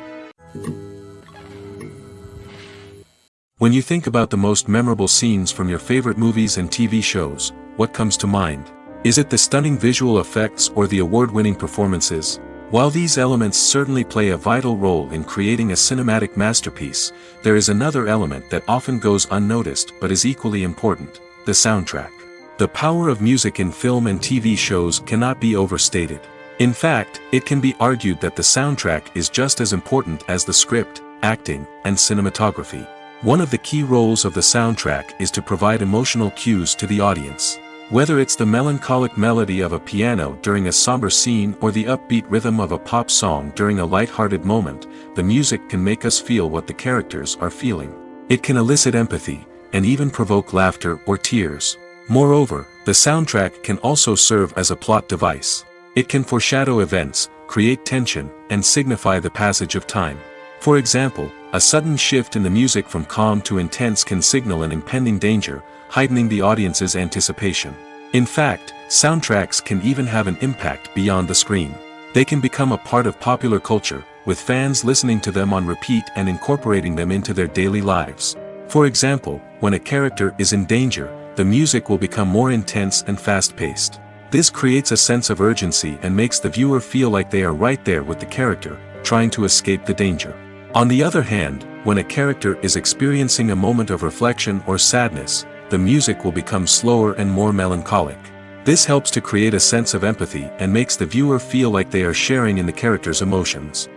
When you think about the most memorable scenes from your favorite movies and TV shows, what comes to mind? Is it the stunning visual effects or the award-winning performances? While these elements certainly play a vital role in creating a cinematic masterpiece, there is another element that often goes unnoticed but is equally important: the soundtrack. The power of music in film and TV shows cannot be overstated. In fact, it can be argued that the soundtrack is just as important as the script, acting, and cinematography. One of the key roles of the soundtrack is to provide emotional cues to the audience. Whether it's the melancholic melody of a piano during a somber scene or the upbeat rhythm of a pop song during a light-hearted moment, the music can make us feel what the characters are feeling. It can elicit empathy, and even provoke laughter or tears. Moreover, the soundtrack can also serve as a plot device. It can foreshadow events, create tension, and signify the passage of time. For example, a sudden shift in the music from calm to intense can signal an impending danger, heightening the audience's anticipation. In fact, soundtracks can even have an impact beyond the screen. They can become a part of popular culture, with fans listening to them on repeat and incorporating them into their daily lives. For example, when a character is in danger, the music will become more intense and fast-paced. This creates a sense of urgency and makes the viewer feel like they are right there with the character, trying to escape the danger. On the other hand, when a character is experiencing a moment of reflection or sadness, the music will become slower and more melancholic. This helps to create a sense of empathy and makes the viewer feel like they are sharing in the character's emotions.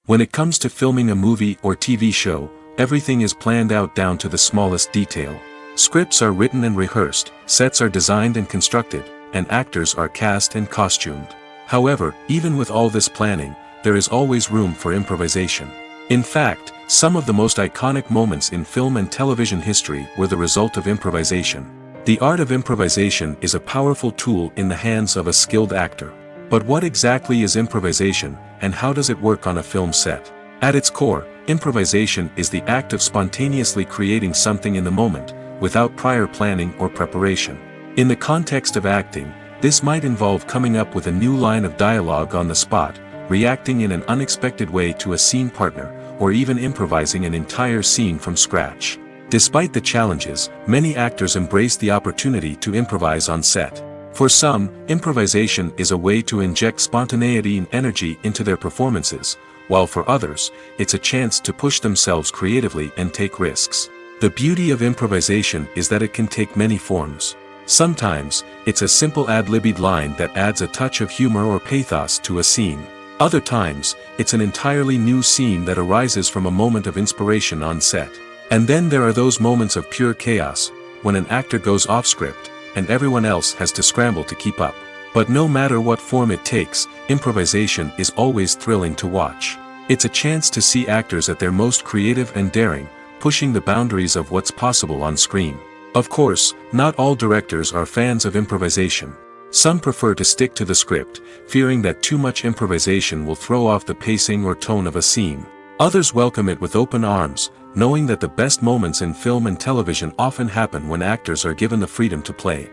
When it comes to filming a movie or TV show, everything is planned out down to the smallest detail. Scripts are written and rehearsed, sets are designed and constructed, and actors are cast and costumed. However, even with all this planning, there is always room for improvisation. In fact, some of the most iconic moments in film and television history were the result of improvisation. The art of improvisation is a powerful tool in the hands of a skilled actor. But what exactly is improvisation, and how does it work on a film set? At its core, improvisation is the act of spontaneously creating something in the moment, without prior planning or preparation. In the context of acting, this might involve coming up with a new line of dialogue on the spot, reacting in an unexpected way to a scene partner, or even improvising an entire scene from scratch. Despite the challenges, many actors embrace the opportunity to improvise on set. For some, improvisation is a way to inject spontaneity and energy into their performances, while for others, it's a chance to push themselves creatively and take risks. The beauty of improvisation is that it can take many forms. Sometimes, it's a simple ad-libbed line that adds a touch of humor or pathos to a scene. Other times, it's an entirely new scene that arises from a moment of inspiration on set. And then there are those moments of pure chaos, when an actor goes off script, and everyone else has to scramble to keep up. But no matter what form it takes, improvisation is always thrilling to watch. It's a chance to see actors at their most creative and daring, pushing the boundaries of what's possible on screen. Of course, not all directors are fans of improvisation. Some prefer to stick to the script, fearing that too much improvisation will throw off the pacing or tone of a scene. Others welcome it with open arms, knowing that the best moments in film and television often happen when actors are given the freedom to play.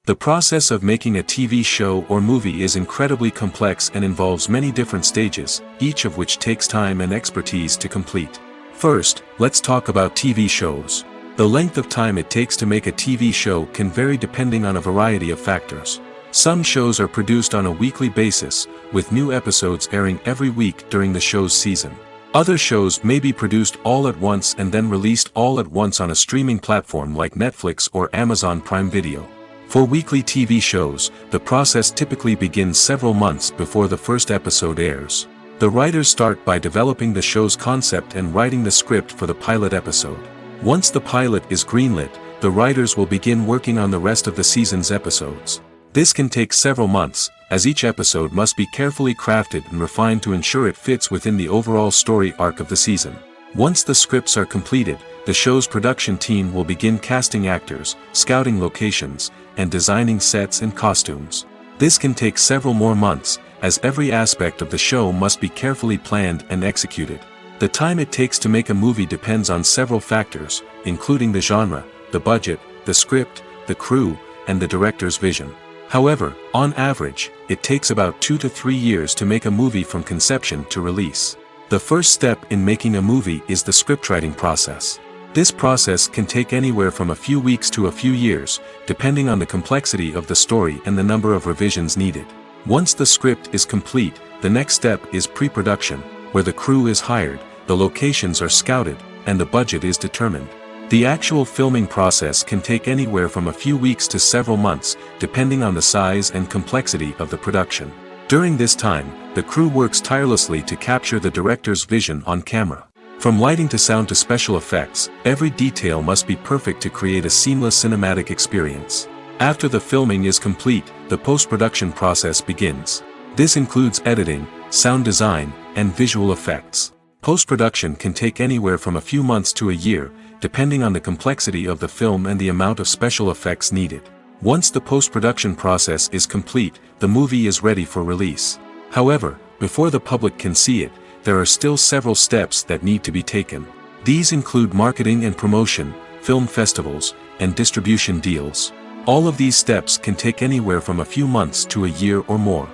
The process of making a TV show or movie is incredibly complex and involves many different stages, each of which takes time and expertise to complete. First, let's talk about TV shows. The length of time it takes to make a TV show can vary depending on a variety of factors. Some shows are produced on a weekly basis, with new episodes airing every week during the show's season. Other shows may be produced all at once and then released all at once on a streaming platform like Netflix or Amazon Prime Video. For weekly TV shows, the process typically begins several months before the first episode airs. The writers start by developing the show's concept and writing the script for the pilot episode. Once the pilot is greenlit, the writers will begin working on the rest of the season's episodes. This can take several months, as each episode must be carefully crafted and refined to ensure it fits within the overall story arc of the season. Once the scripts are completed, the show's production team will begin casting actors, scouting locations, and designing sets and costumes. This can take several more months, as every aspect of the show must be carefully planned and executed. The time it takes to make a movie depends on several factors, including the genre, the budget, the script, the crew, and the director's vision. However, on average, it takes about 2 to 3 years to make a movie from conception to release. The first step in making a movie is the scriptwriting process. This process can take anywhere from a few weeks to a few years, depending on the complexity of the story and the number of revisions needed. Once the script is complete, the next step is pre-production, where the crew is hired, the locations are scouted, and the budget is determined. The actual filming process can take anywhere from a few weeks to several months, depending on the size and complexity of the production. During this time, the crew works tirelessly to capture the director's vision on camera. From lighting to sound to special effects, every detail must be perfect to create a seamless cinematic experience. After the filming is complete, the post-production process begins. This includes editing, sound design, and visual effects. Post-production can take anywhere from a few months to a year, depending on the complexity of the film and the amount of special effects needed. Once the post-production process is complete, the movie is ready for release. However, before the public can see it, there are still several steps that need to be taken. These include marketing and promotion, film festivals, and distribution deals. All of these steps can take anywhere from a few months to a year or more.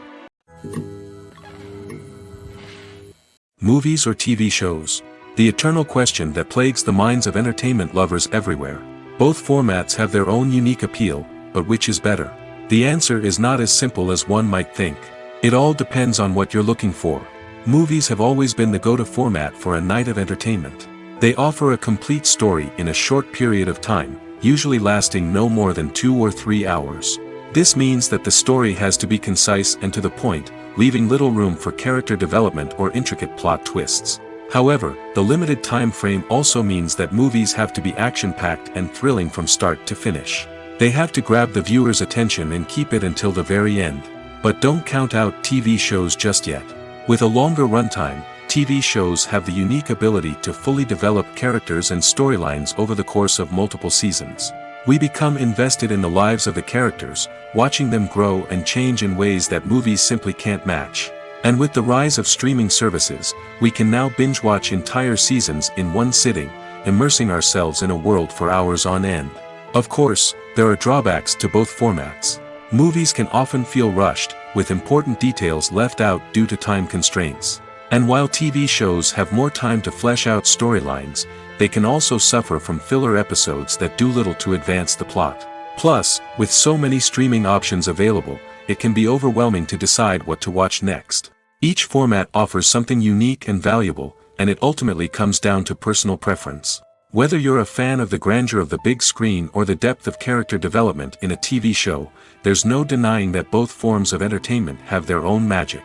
Movies or TV shows? The eternal question that plagues the minds of entertainment lovers everywhere. Both formats have their own unique appeal, but which is better? The answer is not as simple as one might think. It all depends on what you're looking for. Movies have always been the go-to format for a night of entertainment. They offer a complete story in a short period of time, usually lasting no more than 2 or 3 hours. This means that the story has to be concise and to the point, leaving little room for character development or intricate plot twists. However, the limited time frame also means that movies have to be action-packed and thrilling from start to finish. They have to grab the viewer's attention and keep it until the very end. But don't count out TV shows just yet. With a longer runtime, TV shows have the unique ability to fully develop characters and storylines over the course of multiple seasons. We become invested in the lives of the characters, watching them grow and change in ways that movies simply can't match. And with the rise of streaming services, we can now binge-watch entire seasons in one sitting, immersing ourselves in a world for hours on end. Of course, there are drawbacks to both formats. Movies can often feel rushed, with important details left out due to time constraints. And while TV shows have more time to flesh out storylines, they can also suffer from filler episodes that do little to advance the plot. Plus, with so many streaming options available, it can be overwhelming to decide what to watch next. Each format offers something unique and valuable, and it ultimately comes down to personal preference. Whether you're a fan of the grandeur of the big screen or the depth of character development in a TV show, there's no denying that both forms of entertainment have their own magic.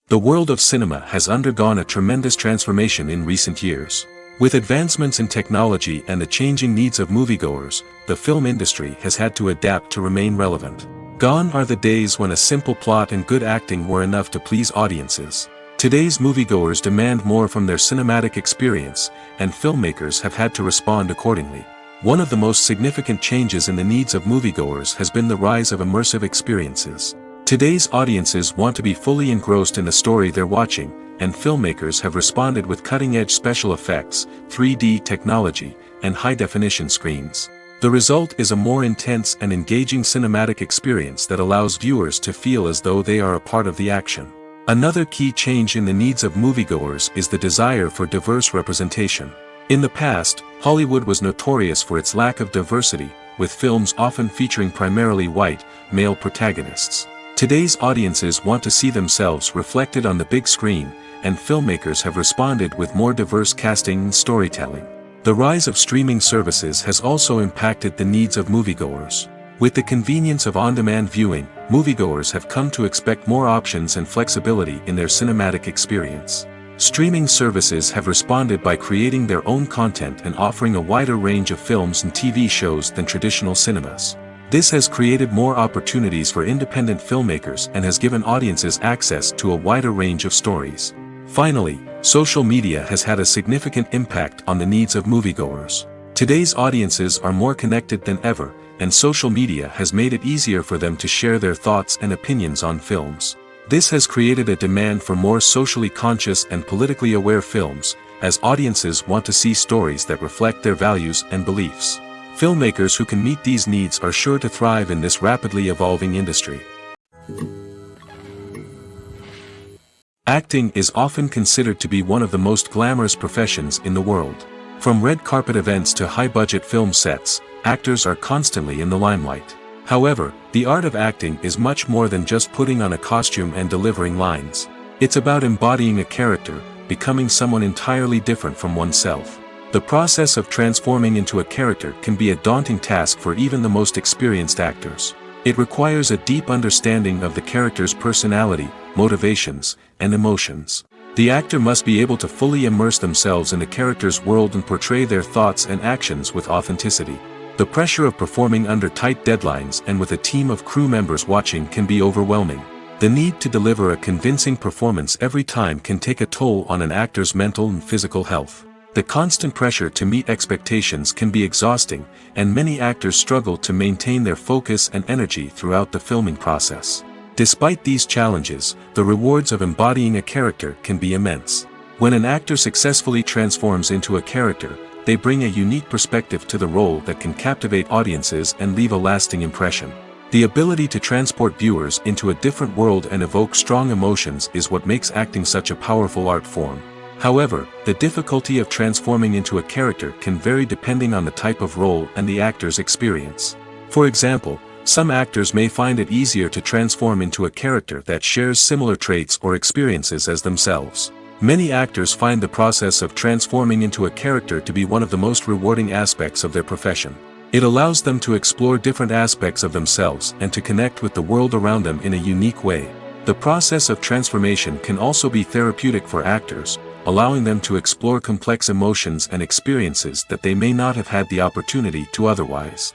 The world of cinema has undergone a tremendous transformation in recent years. With advancements in technology and the changing needs of moviegoers, the film industry has had to adapt to remain relevant. Gone are the days when a simple plot and good acting were enough to please audiences. Today's moviegoers demand more from their cinematic experience, and filmmakers have had to respond accordingly. One of the most significant changes in the needs of moviegoers has been the rise of immersive experiences. Today's audiences want to be fully engrossed in the story they're watching, and filmmakers have responded with cutting-edge special effects, 3D technology, and high-definition screens. The result is a more intense and engaging cinematic experience that allows viewers to feel as though they are a part of the action. Another key change in the needs of moviegoers is the desire for diverse representation. In the past, Hollywood was notorious for its lack of diversity, with films often featuring primarily white, male protagonists. Today's audiences want to see themselves reflected on the big screen, and filmmakers have responded with more diverse casting and storytelling. The rise of streaming services has also impacted the needs of moviegoers. With the convenience of on-demand viewing, moviegoers have come to expect more options and flexibility in their cinematic experience. Streaming services have responded by creating their own content and offering a wider range of films and TV shows than traditional cinemas. This has created more opportunities for independent filmmakers and has given audiences access to a wider range of stories. Finally, social media has had a significant impact on the needs of moviegoers. Today's audiences are more connected than ever, and social media has made it easier for them to share their thoughts and opinions on films. This has created a demand for more socially conscious and politically aware films, as audiences want to see stories that reflect their values and beliefs. Filmmakers who can meet these needs are sure to thrive in this rapidly evolving industry. Acting is often considered to be one of the most glamorous professions in the world. From red carpet events to high-budget film sets, actors are constantly in the limelight. However, the art of acting is much more than just putting on a costume and delivering lines. It's about embodying a character, becoming someone entirely different from oneself. The process of transforming into a character can be a daunting task for even the most experienced actors. It requires a deep understanding of the character's personality, motivations, and emotions. The actor must be able to fully immerse themselves in the character's world and portray their thoughts and actions with authenticity. The pressure of performing under tight deadlines and with a team of crew members watching can be overwhelming. The need to deliver a convincing performance every time can take a toll on an actor's mental and physical health. The constant pressure to meet expectations can be exhausting, and many actors struggle to maintain their focus and energy throughout the filming process. Despite these challenges, the rewards of embodying a character can be immense. When an actor successfully transforms into a character, they bring a unique perspective to the role that can captivate audiences and leave a lasting impression. The ability to transport viewers into a different world and evoke strong emotions is what makes acting such a powerful art form. However, the difficulty of transforming into a character can vary depending on the type of role and the actor's experience. For example, some actors may find it easier to transform into a character that shares similar traits or experiences as themselves. Many actors find the process of transforming into a character to be one of the most rewarding aspects of their profession. It allows them to explore different aspects of themselves and to connect with the world around them in a unique way. The process of transformation can also be therapeutic for actors, allowing them to explore complex emotions and experiences that they may not have had the opportunity to otherwise.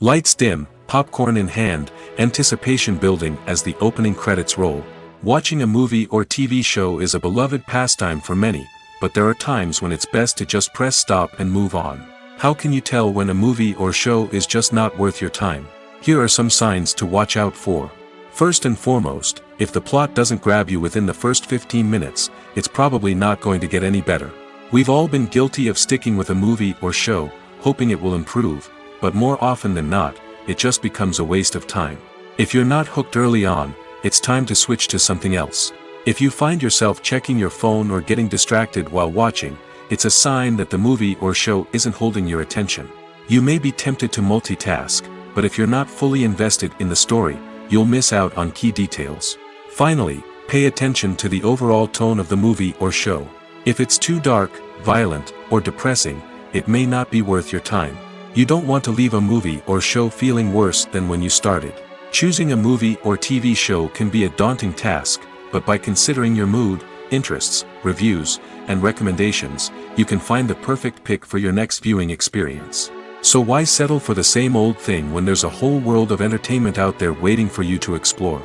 Lights dim, popcorn in hand, anticipation building as the opening credits roll. Watching a movie or TV show is a beloved pastime for many, but there are times when it's best to just press stop and move on. How can you tell when a movie or show is just not worth your time? Here are some signs to watch out for. First and foremost, if the plot doesn't grab you within the first 15 minutes, it's probably not going to get any better. We've all been guilty of sticking with a movie or show, hoping it will improve, but more often than not, it just becomes a waste of time. If you're not hooked early on, it's time to switch to something else. If you find yourself checking your phone or getting distracted while watching, it's a sign that the movie or show isn't holding your attention. You may be tempted to multitask, but if you're not fully invested in the story, you'll miss out on key details. Finally, pay attention to the overall tone of the movie or show. If it's too dark, violent, or depressing, it may not be worth your time. You don't want to leave a movie or show feeling worse than when you started. Choosing a movie or TV show can be a daunting task, but by considering your mood, interests, reviews, and recommendations, you can find the perfect pick for your next viewing experience. So why settle for the same old thing when there's a whole world of entertainment out there waiting for you to explore?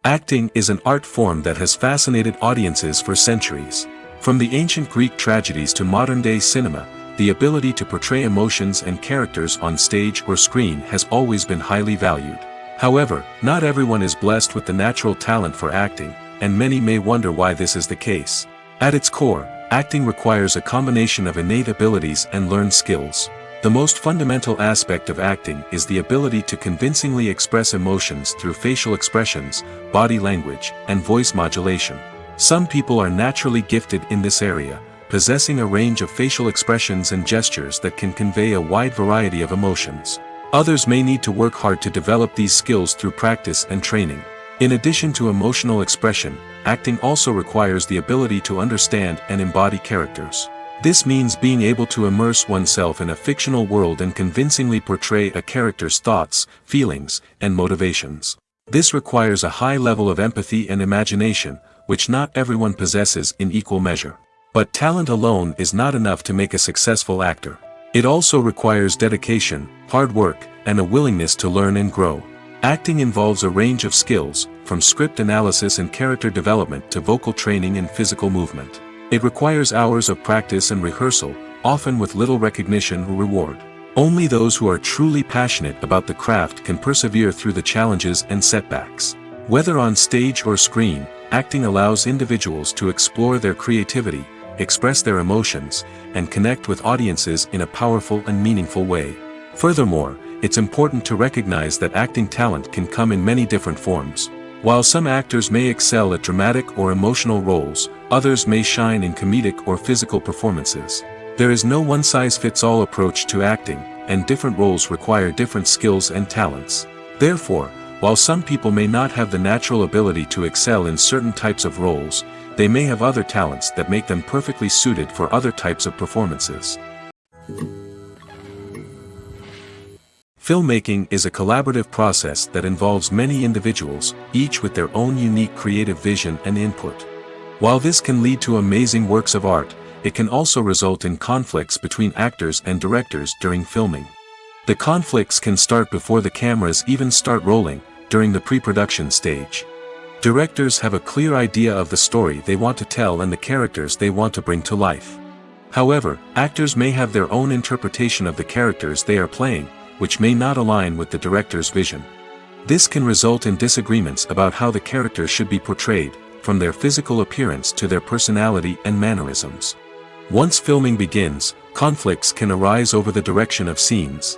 Acting is an art form that has fascinated audiences for centuries. From the ancient Greek tragedies to modern-day cinema, the ability to portray emotions and characters on stage or screen has always been highly valued. However, not everyone is blessed with the natural talent for acting, and many may wonder why this is the case. At its core, acting requires a combination of innate abilities and learned skills. The most fundamental aspect of acting is the ability to convincingly express emotions through facial expressions, body language, and voice modulation. Some people are naturally gifted in this area, possessing a range of facial expressions and gestures that can convey a wide variety of emotions. Others may need to work hard to develop these skills through practice and training. In addition to emotional expression, acting also requires the ability to understand and embody characters. This means being able to immerse oneself in a fictional world and convincingly portray a character's thoughts, feelings, and motivations. This requires a high level of empathy and imagination, which not everyone possesses in equal measure. But talent alone is not enough to make a successful actor. It also requires dedication, hard work, and a willingness to learn and grow. Acting involves a range of skills, from script analysis and character development to vocal training and physical movement. It requires hours of practice and rehearsal, often with little recognition or reward. Only those who are truly passionate about the craft can persevere through the challenges and setbacks. Whether on stage or screen, acting allows individuals to explore their creativity, express their emotions, and connect with audiences in a powerful and meaningful way. Furthermore, it's important to recognize that acting talent can come in many different forms. While some actors may excel at dramatic or emotional roles, others may shine in comedic or physical performances. There is no one-size-fits-all approach to acting, and different roles require different skills and talents. Therefore, while some people may not have the natural ability to excel in certain types of roles, they may have other talents that make them perfectly suited for other types of performances. Filmmaking is a collaborative process that involves many individuals, each with their own unique creative vision and input. While this can lead to amazing works of art, it can also result in conflicts between actors and directors during filming. The conflicts can start before the cameras even start rolling, during the pre-production stage. Directors have a clear idea of the story they want to tell and the characters they want to bring to life. However, actors may have their own interpretation of the characters they are playing, which may not align with the director's vision. This can result in disagreements about how the characters should be portrayed, from their physical appearance to their personality and mannerisms. Once filming begins, conflicts can arise over the direction of scenes.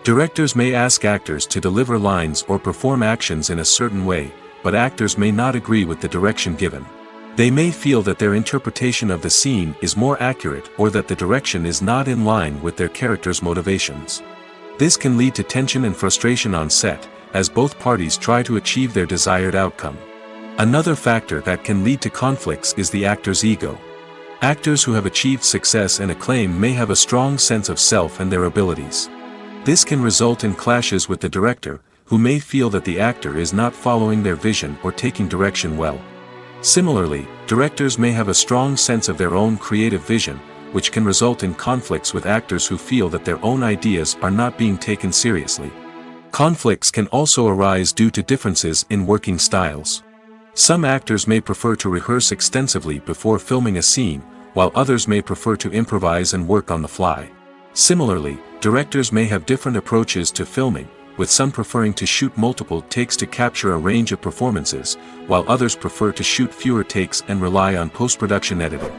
Directors may ask actors to deliver lines or perform actions in a certain way, but actors may not agree with the direction given. They may feel that their interpretation of the scene is more accurate or that the direction is not in line with their character's motivations. This can lead to tension and frustration on set, as both parties try to achieve their desired outcome. Another factor that can lead to conflicts is the actor's ego. Actors who have achieved success and acclaim may have a strong sense of self and their abilities. This can result in clashes with the director, who may feel that the actor is not following their vision or taking direction well. Similarly, directors may have a strong sense of their own creative vision, which can result in conflicts with actors who feel that their own ideas are not being taken seriously. Conflicts can also arise due to differences in working styles. Some actors may prefer to rehearse extensively before filming a scene, while others may prefer to improvise and work on the fly. Similarly, directors may have different approaches to filming, with some preferring to shoot multiple takes to capture a range of performances, while others prefer to shoot fewer takes and rely on post-production editing.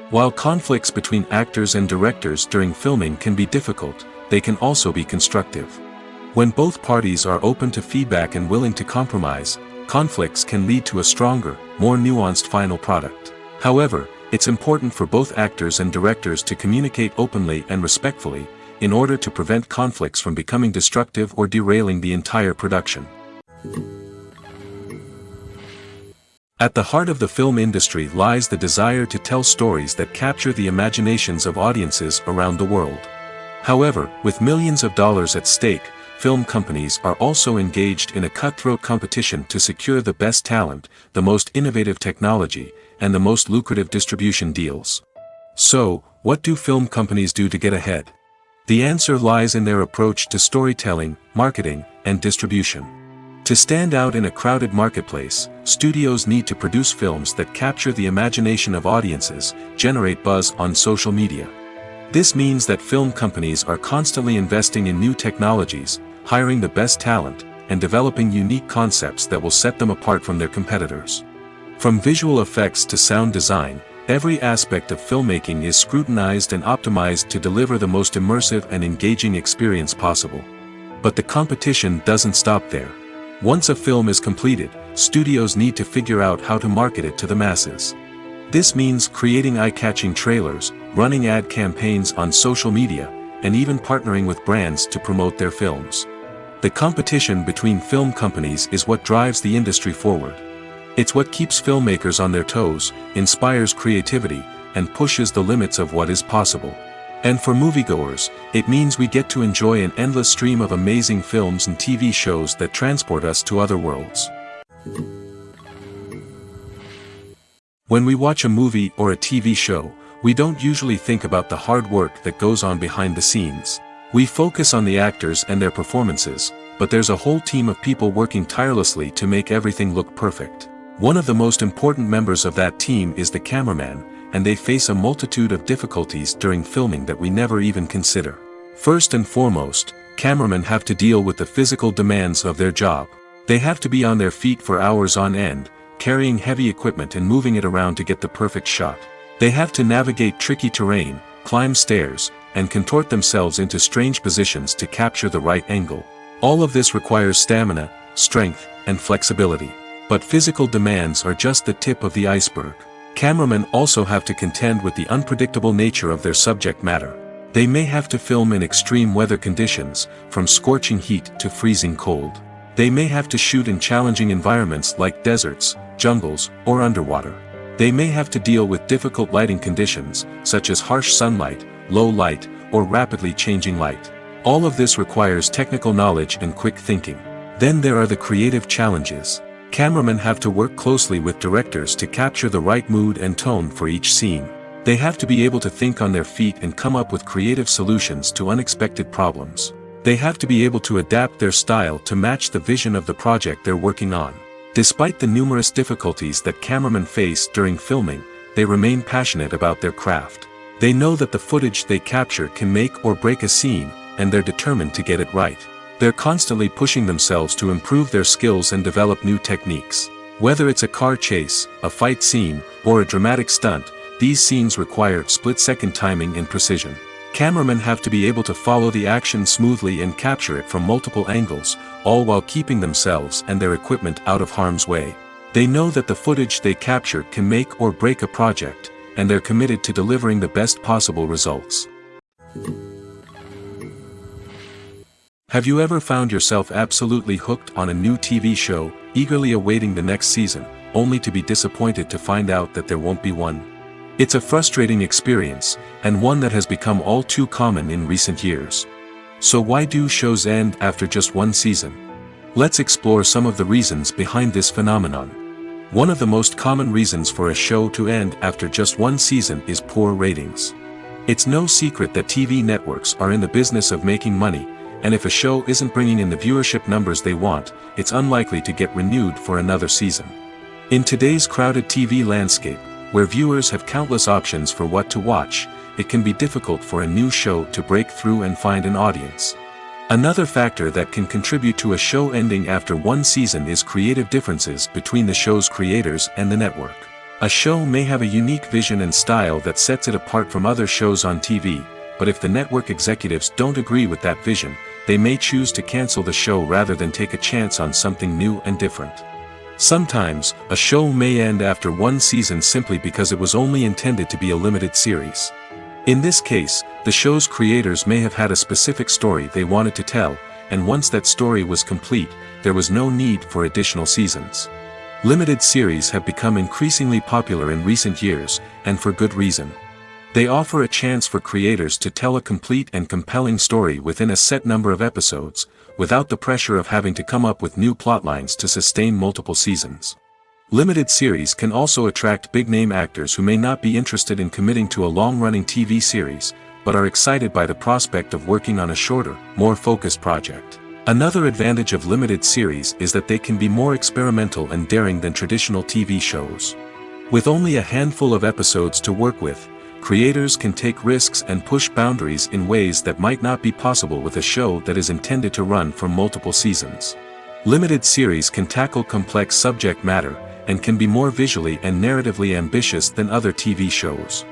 While conflicts between actors and directors during filming can be difficult, they can also be constructive. When both parties are open to feedback and willing to compromise, conflicts can lead to a stronger, more nuanced final product. However, it's important for both actors and directors to communicate openly and respectfully, in order to prevent conflicts from becoming destructive or derailing the entire production. At the heart of the film industry lies the desire to tell stories that capture the imaginations of audiences around the world. However, with millions of dollars at stake, film companies are also engaged in a cutthroat competition to secure the best talent, the most innovative technology, and the most lucrative distribution deals. So, what do film companies do to get ahead? The answer lies in their approach to storytelling, marketing, and distribution. To stand out in a crowded marketplace, studios need to produce films that capture the imagination of audiences, generate buzz on social media. This means that film companies are constantly investing in new technologies, hiring the best talent, and developing unique concepts that will set them apart from their competitors. From visual effects to sound design, every aspect of filmmaking is scrutinized and optimized to deliver the most immersive and engaging experience possible. But the competition doesn't stop there. Once a film is completed, studios need to figure out how to market it to the masses. This means creating eye-catching trailers, running ad campaigns on social media, and even partnering with brands to promote their films. The competition between film companies is what drives the industry forward. It's what keeps filmmakers on their toes, inspires creativity, and pushes the limits of what is possible. And for moviegoers, it means we get to enjoy an endless stream of amazing films and TV shows that transport us to other worlds. When we watch a movie or a TV show, we don't usually think about the hard work that goes on behind the scenes. We focus on the actors and their performances, but there's a whole team of people working tirelessly to make everything look perfect. One of the most important members of that team is the cameraman, and they face a multitude of difficulties during filming that we never even consider. First and foremost, cameramen have to deal with the physical demands of their job. They have to be on their feet for hours on end, carrying heavy equipment and moving it around to get the perfect shot. They have to navigate tricky terrain, climb stairs, and contort themselves into strange positions to capture the right angle. All of this requires stamina, strength, and flexibility. But physical demands are just the tip of the iceberg. Cameramen also have to contend with the unpredictable nature of their subject matter. They may have to film in extreme weather conditions, from scorching heat to freezing cold. They may have to shoot in challenging environments like deserts, jungles, or underwater. They may have to deal with difficult lighting conditions, such as harsh sunlight, low light, or rapidly changing light. All of this requires technical knowledge and quick thinking. Then there are the creative challenges. Cameramen have to work closely with directors to capture the right mood and tone for each scene. They have to be able to think on their feet and come up with creative solutions to unexpected problems. They have to be able to adapt their style to match the vision of the project they're working on. Despite the numerous difficulties that cameramen face during filming, they remain passionate about their craft. They know that the footage they capture can make or break a scene, and they're determined to get it right. They're constantly pushing themselves to improve their skills and develop new techniques. Whether it's a car chase, a fight scene, or a dramatic stunt, these scenes require split-second timing and precision. Cameramen have to be able to follow the action smoothly and capture it from multiple angles, all while keeping themselves and their equipment out of harm's way. They know that the footage they capture can make or break a project, and they're committed to delivering the best possible results. Have you ever found yourself absolutely hooked on a new TV show, eagerly awaiting the next season, only to be disappointed to find out that there won't be one? It's a frustrating experience, and one that has become all too common in recent years. So why do shows end after just one season? Let's explore some of the reasons behind this phenomenon. One of the most common reasons for a show to end after just one season is poor ratings. It's no secret that TV networks are in the business of making money, and if a show isn't bringing in the viewership numbers they want, it's unlikely to get renewed for another season. In today's crowded TV landscape, where viewers have countless options for what to watch, it can be difficult for a new show to break through and find an audience. Another factor that can contribute to a show ending after one season is creative differences between the show's creators and the network. A show may have a unique vision and style that sets it apart from other shows on TV, but if the network executives don't agree with that vision, they may choose to cancel the show rather than take a chance on something new and different. Sometimes, a show may end after one season simply because it was only intended to be a limited series. In this case, the show's creators may have had a specific story they wanted to tell, and once that story was complete, there was no need for additional seasons. Limited series have become increasingly popular in recent years, and for good reason. They offer a chance for creators to tell a complete and compelling story within a set number of episodes, without the pressure of having to come up with new plotlines to sustain multiple seasons. Limited series can also attract big-name actors who may not be interested in committing to a long-running TV series, but are excited by the prospect of working on a shorter, more focused project. Another advantage of limited series is that they can be more experimental and daring than traditional TV shows. With only a handful of episodes to work with, creators can take risks and push boundaries in ways that might not be possible with a show that is intended to run for multiple seasons. Limited series can tackle complex subject matter, and can be more visually and narratively ambitious than other TV shows.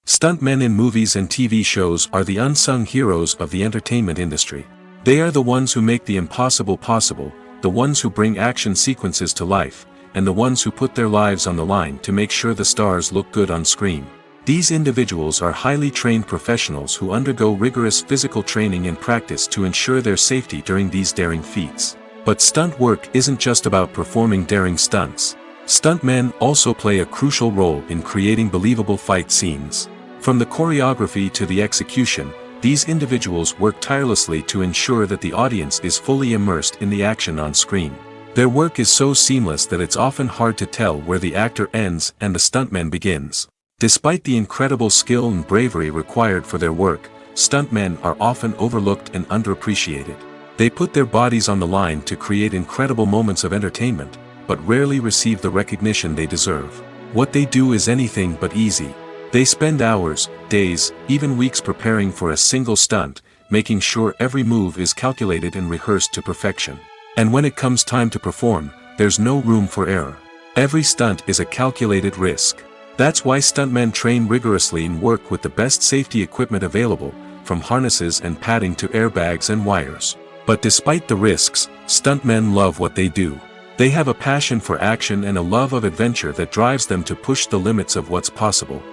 Stuntmen in movies and TV shows are the unsung heroes of the entertainment industry. They are the ones who make the impossible possible, the ones who bring action sequences to life, and the ones who put their lives on the line to make sure the stars look good on screen. These individuals are highly trained professionals who undergo rigorous physical training and practice to ensure their safety during these daring feats. But stunt work isn't just about performing daring stunts. Stuntmen also play a crucial role in creating believable fight scenes. From the choreography to the execution, these individuals work tirelessly to ensure that the audience is fully immersed in the action on screen. Their work is so seamless that it's often hard to tell where the actor ends and the stuntman begins. Despite the incredible skill and bravery required for their work, stuntmen are often overlooked and underappreciated. They put their bodies on the line to create incredible moments of entertainment, but rarely receive the recognition they deserve. What they do is anything but easy. They spend hours, days, even weeks preparing for a single stunt, making sure every move is calculated and rehearsed to perfection. And when it comes time to perform, there's no room for error. Every stunt is a calculated risk. That's why stuntmen train rigorously and work with the best safety equipment available, from harnesses and padding to airbags and wires. But despite the risks, stuntmen love what they do. They have a passion for action and a love of adventure that drives them to push the limits of what's possible.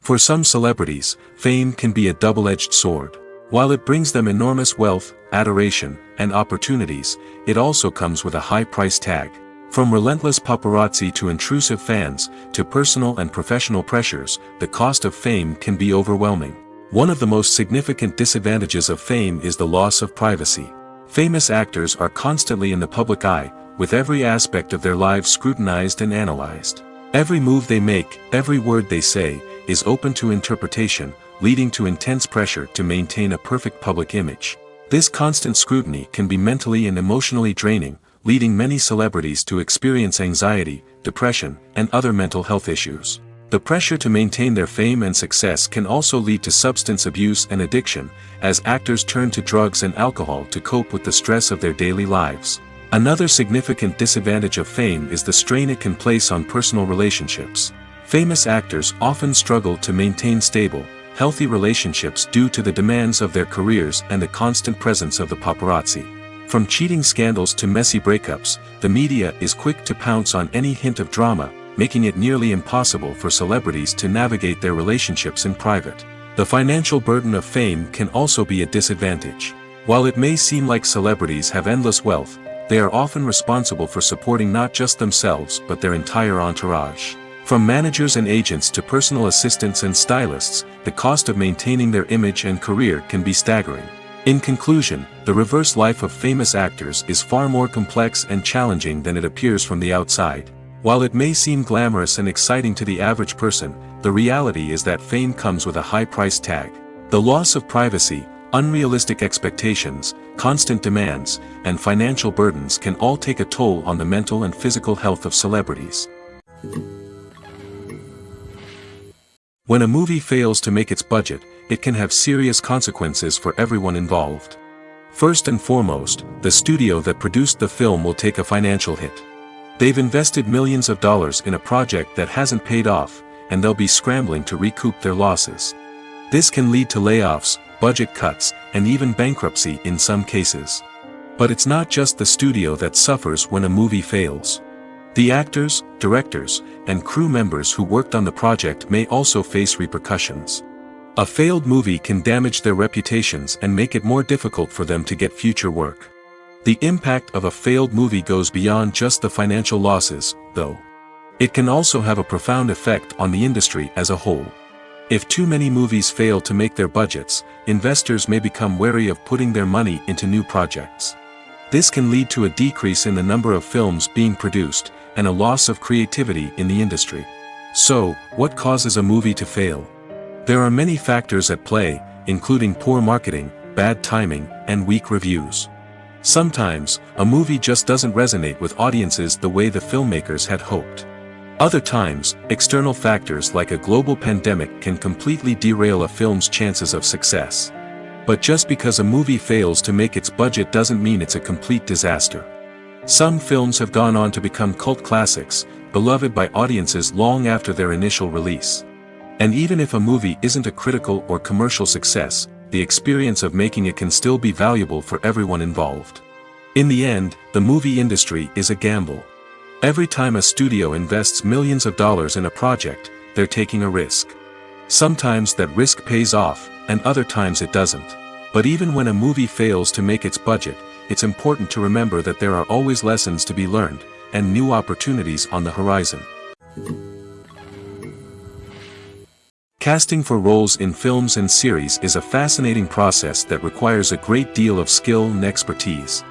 For some celebrities, fame can be a double-edged sword. While it brings them enormous wealth, adoration, and opportunities, it also comes with a high price tag. From relentless paparazzi to intrusive fans, to personal and professional pressures, the cost of fame can be overwhelming. One of the most significant disadvantages of fame is the loss of privacy. Famous actors are constantly in the public eye, with every aspect of their lives scrutinized and analyzed. Every move they make, every word they say, is open to interpretation, leading to intense pressure to maintain a perfect public image. This constant scrutiny can be mentally and emotionally draining, leading many celebrities to experience anxiety, depression, and other mental health issues. The pressure to maintain their fame and success can also lead to substance abuse and addiction, as actors turn to drugs and alcohol to cope with the stress of their daily lives. Another significant disadvantage of fame is the strain it can place on personal relationships. Famous actors often struggle to maintain stable, healthy relationships due to the demands of their careers and the constant presence of the paparazzi. From cheating scandals to messy breakups, the media is quick to pounce on any hint of drama, making it nearly impossible for celebrities to navigate their relationships in private. The financial burden of fame can also be a disadvantage. While it may seem like celebrities have endless wealth, they are often responsible for supporting not just themselves but their entire entourage. From managers and agents to personal assistants and stylists, the cost of maintaining their image and career can be staggering. In conclusion, the reverse life of famous actors is far more complex and challenging than it appears from the outside. While it may seem glamorous and exciting to the average person, the reality is that fame comes with a high price tag. The loss of privacy, unrealistic expectations, constant demands, and financial burdens can all take a toll on the mental and physical health of celebrities. When a movie fails to make its budget, it can have serious consequences for everyone involved. First and foremost, the studio that produced the film will take a financial hit. They've invested millions of dollars in a project that hasn't paid off, and they'll be scrambling to recoup their losses. This can lead to layoffs, budget cuts, and even bankruptcy in some cases. But it's not just the studio that suffers when a movie fails. The actors, directors, and crew members who worked on the project may also face repercussions. A failed movie can damage their reputations and make it more difficult for them to get future work. The impact of a failed movie goes beyond just the financial losses, though. It can also have a profound effect on the industry as a whole. If too many movies fail to make their budgets, investors may become wary of putting their money into new projects. This can lead to a decrease in the number of films being produced, and a loss of creativity in the industry. So, what causes a movie to fail? There are many factors at play, including poor marketing, bad timing, and weak reviews. Sometimes, a movie just doesn't resonate with audiences the way the filmmakers had hoped. Other times, external factors like a global pandemic can completely derail a film's chances of success. But just because a movie fails to make its budget doesn't mean it's a complete disaster. Some films have gone on to become cult classics, beloved by audiences long after their initial release. And even if a movie isn't a critical or commercial success, the experience of making it can still be valuable for everyone involved. In the end, the movie industry is a gamble. Every time a studio invests millions of dollars in a project, they're taking a risk. Sometimes that risk pays off, and other times it doesn't. But even when a movie fails to make its budget, it's important to remember that there are always lessons to be learned, and new opportunities on the horizon. Casting for roles in films and series is a fascinating process that requires a great deal of skill and expertise.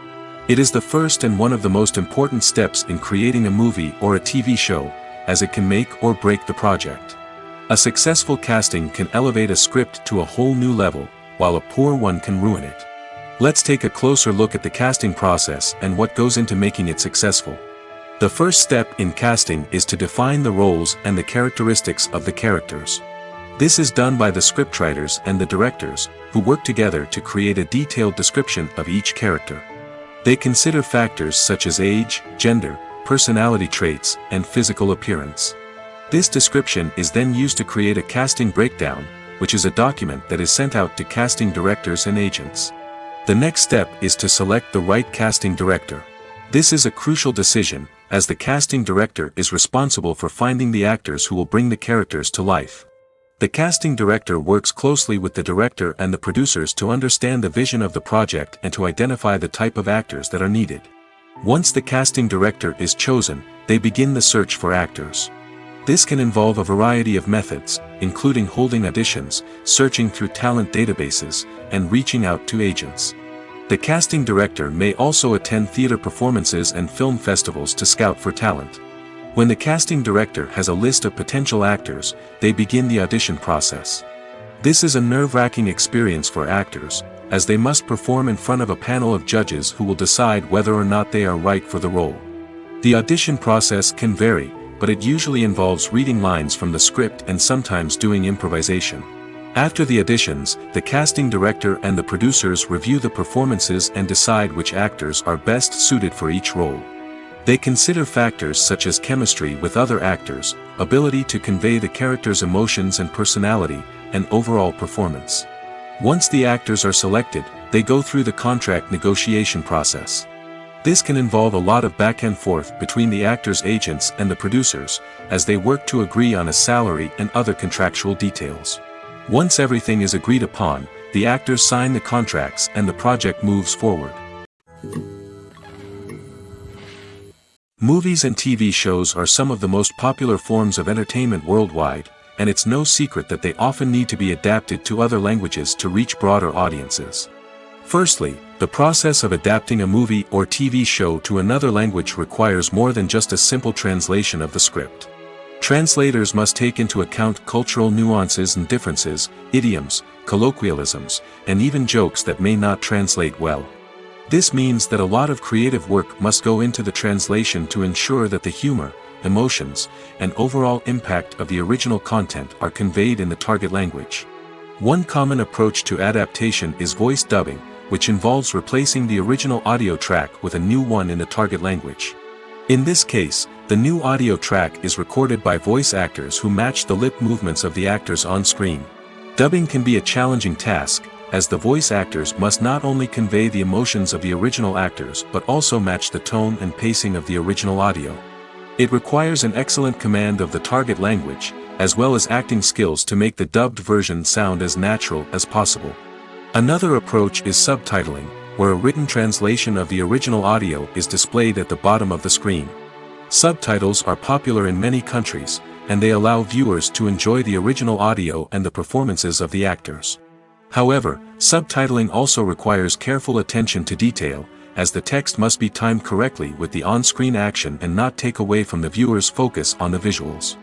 It is the first and one of the most important steps in creating a movie or a TV show, as it can make or break the project. A successful casting can elevate a script to a whole new level, while a poor one can ruin it. Let's take a closer look at the casting process and what goes into making it successful. The first step in casting is to define the roles and the characteristics of the characters. This is done by the scriptwriters and the directors, who work together to create a detailed description of each character. They consider factors such as age, gender, personality traits, and physical appearance. This description is then used to create a casting breakdown, which is a document that is sent out to casting directors and agents. The next step is to select the right casting director. This is a crucial decision, as the casting director is responsible for finding the actors who will bring the characters to life. The casting director works closely with the director and the producers to understand the vision of the project and to identify the type of actors that are needed. Once the casting director is chosen, they begin the search for actors. This can involve a variety of methods, including holding auditions, searching through talent databases, and reaching out to agents. The casting director may also attend theater performances and film festivals to scout for talent. When the casting director has a list of potential actors, they begin the audition process. This is a nerve-wracking experience for actors, as they must perform in front of a panel of judges who will decide whether or not they are right for the role. The audition process can vary, but it usually involves reading lines from the script and sometimes doing improvisation. After the auditions, the casting director and the producers review the performances and decide which actors are best suited for each role. They consider factors such as chemistry with other actors, ability to convey the character's emotions and personality, and overall performance. Once the actors are selected, they go through the contract negotiation process. This can involve a lot of back and forth between the actors' agents and the producers, as they work to agree on a salary and other contractual details. Once everything is agreed upon, the actors sign the contracts and the project moves forward. Movies and TV shows are some of the most popular forms of entertainment worldwide, and it's no secret that they often need to be adapted to other languages to reach broader audiences. Firstly, the process of adapting a movie or TV show to another language requires more than just a simple translation of the script. Translators must take into account cultural nuances and differences, idioms, colloquialisms, and even jokes that may not translate well. This means that a lot of creative work must go into the translation to ensure that the humor, emotions, and overall impact of the original content are conveyed in the target language. One common approach to adaptation is voice dubbing, which involves replacing the original audio track with a new one in the target language. In this case, the new audio track is recorded by voice actors who match the lip movements of the actors on screen. Dubbing can be a challenging task, as the voice actors must not only convey the emotions of the original actors but also match the tone and pacing of the original audio. It requires an excellent command of the target language, as well as acting skills to make the dubbed version sound as natural as possible. Another approach is subtitling, where a written translation of the original audio is displayed at the bottom of the screen. Subtitles are popular in many countries, and they allow viewers to enjoy the original audio and the performances of the actors. However, subtitling also requires careful attention to detail, as the text must be timed correctly with the on-screen action and not take away from the viewer's focus on the visuals.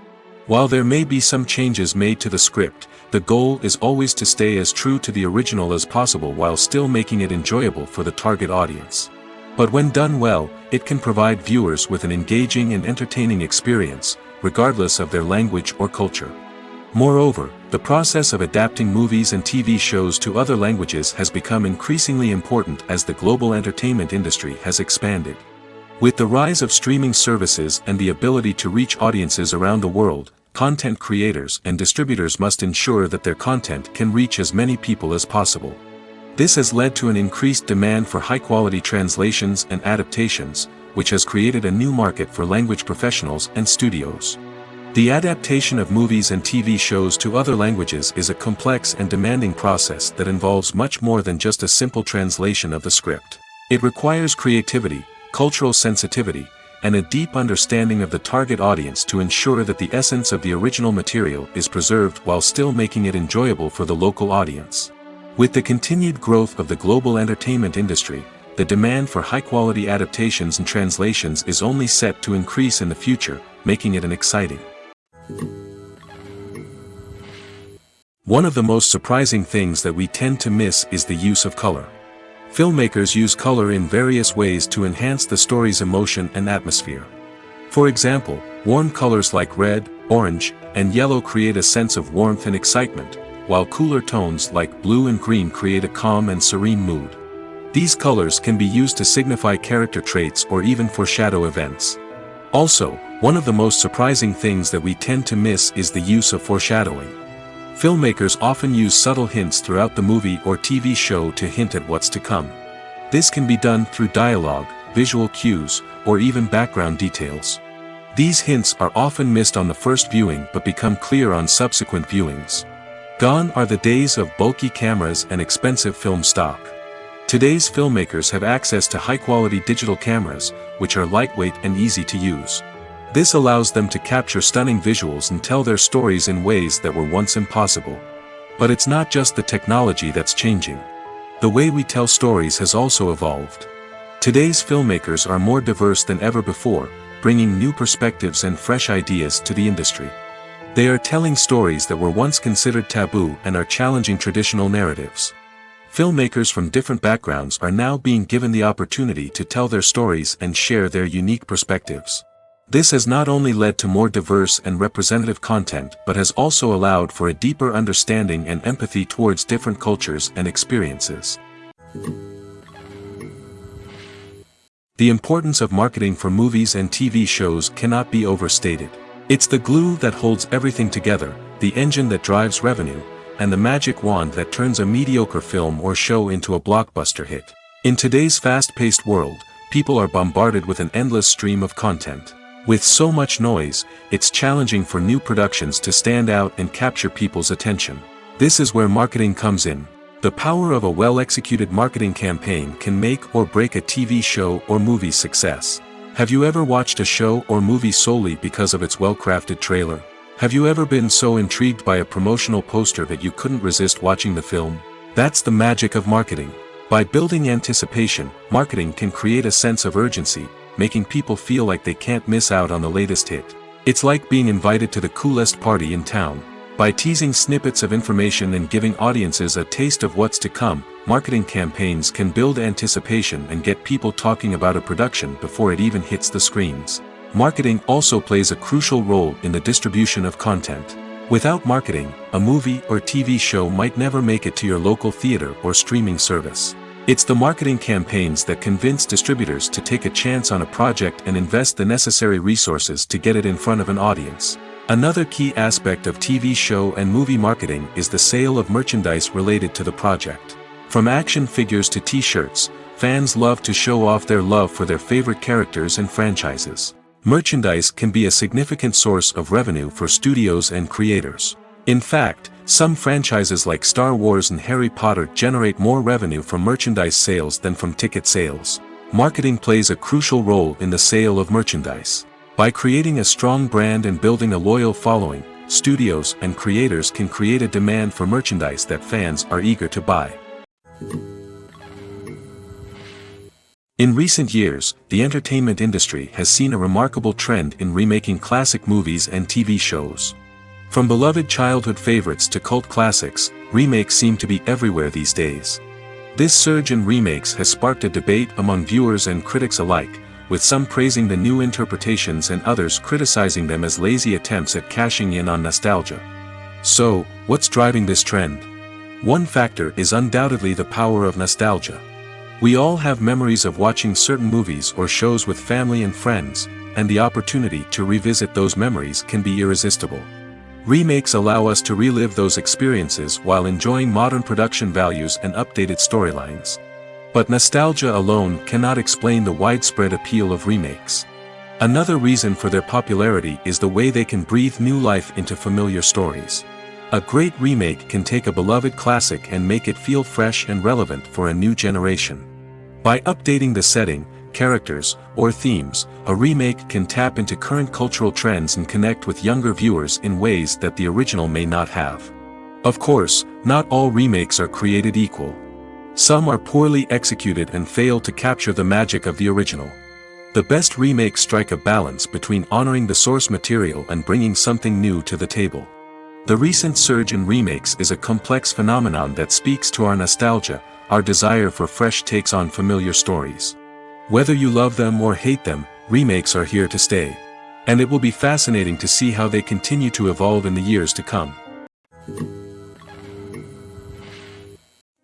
While there may be some changes made to the script, the goal is always to stay as true to the original as possible while still making it enjoyable for the target audience. But when done well, it can provide viewers with an engaging and entertaining experience, regardless of their language or culture. Moreover, the process of adapting movies and TV shows to other languages has become increasingly important as the global entertainment industry has expanded. With the rise of streaming services and the ability to reach audiences around the world, content creators and distributors must ensure that their content can reach as many people as possible. This has led to an increased demand for high-quality translations and adaptations, which has created a new market for language professionals and studios. The adaptation of movies and TV shows to other languages is a complex and demanding process that involves much more than just a simple translation of the script. It requires creativity, cultural sensitivity, and a deep understanding of the target audience to ensure that the essence of the original material is preserved while still making it enjoyable for the local audience. With the continued growth of the global entertainment industry, the demand for high-quality adaptations and translations is only set to increase in the future, making it an exciting. One of the most surprising things that we tend to miss is the use of color. Filmmakers use color in various ways to enhance the story's emotion and atmosphere. For example, warm colors like red, orange, and yellow create a sense of warmth and excitement, while cooler tones like blue and green create a calm and serene mood. These colors can be used to signify character traits or even foreshadow events. Also, one of the most surprising things that we tend to miss is the use of foreshadowing. Filmmakers often use subtle hints throughout the movie or TV show to hint at what's to come. This can be done through dialogue, visual cues, or even background details. These hints are often missed on the first viewing but become clear on subsequent viewings. Gone are the days of bulky cameras and expensive film stock. Today's filmmakers have access to high-quality digital cameras, which are lightweight and easy to use. This allows them to capture stunning visuals and tell their stories in ways that were once impossible. But it's not just the technology that's changing. The way we tell stories has also evolved. Today's filmmakers are more diverse than ever before, bringing new perspectives and fresh ideas to the industry. They are telling stories that were once considered taboo and are challenging traditional narratives. Filmmakers from different backgrounds are now being given the opportunity to tell their stories and share their unique perspectives. This has not only led to more diverse and representative content but has also allowed for a deeper understanding and empathy towards different cultures and experiences. The importance of marketing for movies and TV shows cannot be overstated. It's the glue that holds everything together, the engine that drives revenue, and the magic wand that turns a mediocre film or show into a blockbuster hit. In today's fast-paced world, people are bombarded with an endless stream of content. With so much noise, it's challenging for new productions to stand out and capture people's attention. This is where marketing comes in. The power of a well-executed marketing campaign can make or break a TV show or movie's success. Have you ever watched a show or movie solely because of its well-crafted trailer? Have you ever been so intrigued by a promotional poster that you couldn't resist watching the film? That's the magic of marketing. By building anticipation, marketing can create a sense of urgency, making people feel like they can't miss out on the latest hit. It's like being invited to the coolest party in town. By teasing snippets of information and giving audiences a taste of what's to come, marketing campaigns can build anticipation and get people talking about a production before it even hits the screens. Marketing also plays a crucial role in the distribution of content. Without marketing, a movie or TV show might never make it to your local theater or streaming service. It's the marketing campaigns that convince distributors to take a chance on a project and invest the necessary resources to get it in front of an audience. Another key aspect of TV show and movie marketing is the sale of merchandise related to the project. From action figures to t-shirts, fans love to show off their love for their favorite characters and franchises. Merchandise can be a significant source of revenue for studios and creators. In fact, some franchises like Star Wars and Harry Potter generate more revenue from merchandise sales than from ticket sales. Marketing plays a crucial role in the sale of merchandise. By creating a strong brand and building a loyal following, studios and creators can create a demand for merchandise that fans are eager to buy. In recent years, the entertainment industry has seen a remarkable trend in remaking classic movies and TV shows. From beloved childhood favorites to cult classics, remakes seem to be everywhere these days. This surge in remakes has sparked a debate among viewers and critics alike, with some praising the new interpretations and others criticizing them as lazy attempts at cashing in on nostalgia. So, what's driving this trend? One factor is undoubtedly the power of nostalgia. We all have memories of watching certain movies or shows with family and friends, and the opportunity to revisit those memories can be irresistible. Remakes allow us to relive those experiences while enjoying modern production values and updated storylines. But nostalgia alone cannot explain the widespread appeal of remakes. Another reason for their popularity is the way they can breathe new life into familiar stories. A great remake can take a beloved classic and make it feel fresh and relevant for a new generation. By updating the setting, characters, or themes, a remake can tap into current cultural trends and connect with younger viewers in ways that the original may not have. Of course, not all remakes are created equal. Some are poorly executed and fail to capture the magic of the original. The best remakes strike a balance between honoring the source material and bringing something new to the table. The recent surge in remakes is a complex phenomenon that speaks to our nostalgia, our desire for fresh takes on familiar stories. Whether you love them or hate them, remakes are here to stay. And it will be fascinating to see how they continue to evolve in the years to come.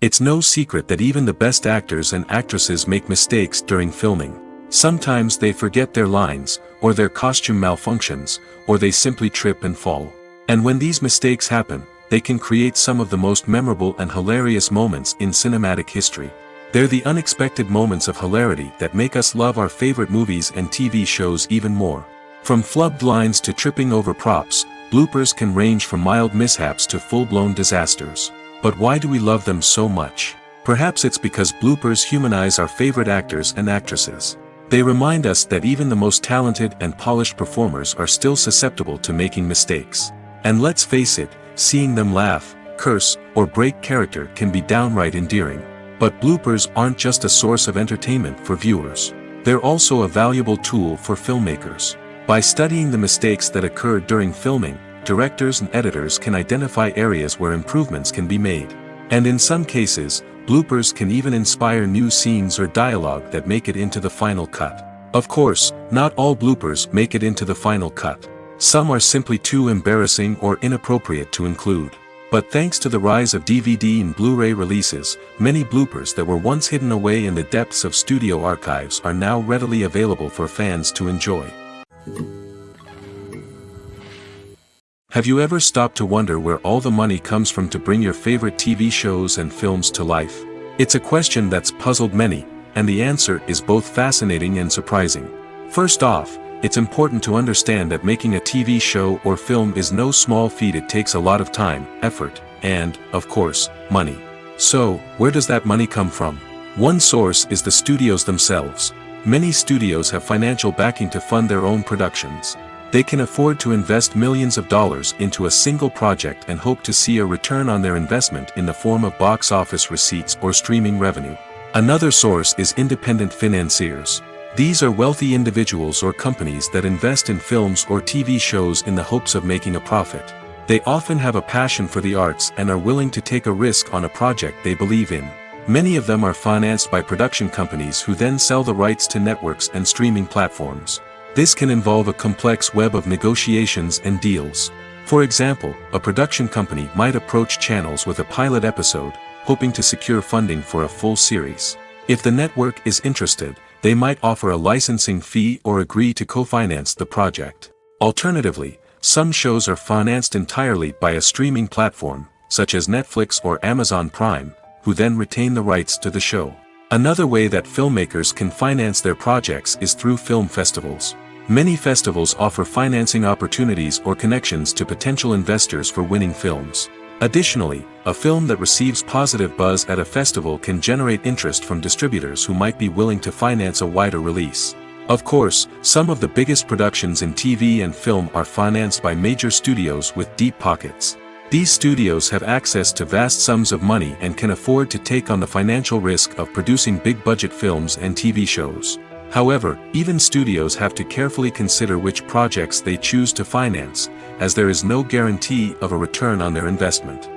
It's no secret that even the best actors and actresses make mistakes during filming. Sometimes they forget their lines, or their costume malfunctions, or they simply trip and fall. And when these mistakes happen, they can create some of the most memorable and hilarious moments in cinematic history. They're the unexpected moments of hilarity that make us love our favorite movies and TV shows even more. From flubbed lines to tripping over props, bloopers can range from mild mishaps to full-blown disasters. But why do we love them so much? Perhaps it's because bloopers humanize our favorite actors and actresses. They remind us that even the most talented and polished performers are still susceptible to making mistakes. And let's face it, seeing them laugh, curse, or break character can be downright endearing. But bloopers aren't just a source of entertainment for viewers. They're also a valuable tool for filmmakers. By studying the mistakes that occurred during filming, directors and editors can identify areas where improvements can be made. And in some cases, bloopers can even inspire new scenes or dialogue that make it into the final cut. Of course, not all bloopers make it into the final cut. Some are simply too embarrassing or inappropriate to include. But thanks to the rise of DVD and Blu-ray releases, many bloopers that were once hidden away in the depths of studio archives are now readily available for fans to enjoy. Have you ever stopped to wonder where all the money comes from to bring your favorite TV shows and films to life? It's a question that's puzzled many, and the answer is both fascinating and surprising. First off, it's important to understand that making a TV show or film is no small feat. It takes a lot of time, effort, and, of course, money. So, where does that money come from? One source is the studios themselves. Many studios have financial backing to fund their own productions. They can afford to invest millions of dollars into a single project and hope to see a return on their investment in the form of box office receipts or streaming revenue. Another source is independent financiers. These are wealthy individuals or companies that invest in films or TV shows in the hopes of making a profit. They often have a passion for the arts and are willing to take a risk on a project they believe in. Many of them are financed by production companies who then sell the rights to networks and streaming platforms. This can involve a complex web of negotiations and deals. For example, a production company might approach channels with a pilot episode, hoping to secure funding for a full series. If the network is interested, they might offer a licensing fee or agree to co-finance the project. Alternatively, some shows are financed entirely by a streaming platform, such as Netflix or Amazon Prime, who then retain the rights to the show. Another way that filmmakers can finance their projects is through film festivals. Many festivals offer financing opportunities or connections to potential investors for winning films. Additionally, a film that receives positive buzz at a festival can generate interest from distributors who might be willing to finance a wider release. Of course, some of the biggest productions in TV and film are financed by major studios with deep pockets. These studios have access to vast sums of money and can afford to take on the financial risk of producing big-budget films and TV shows. However, even studios have to carefully consider which projects they choose to finance, as there is no guarantee of a return on their investment.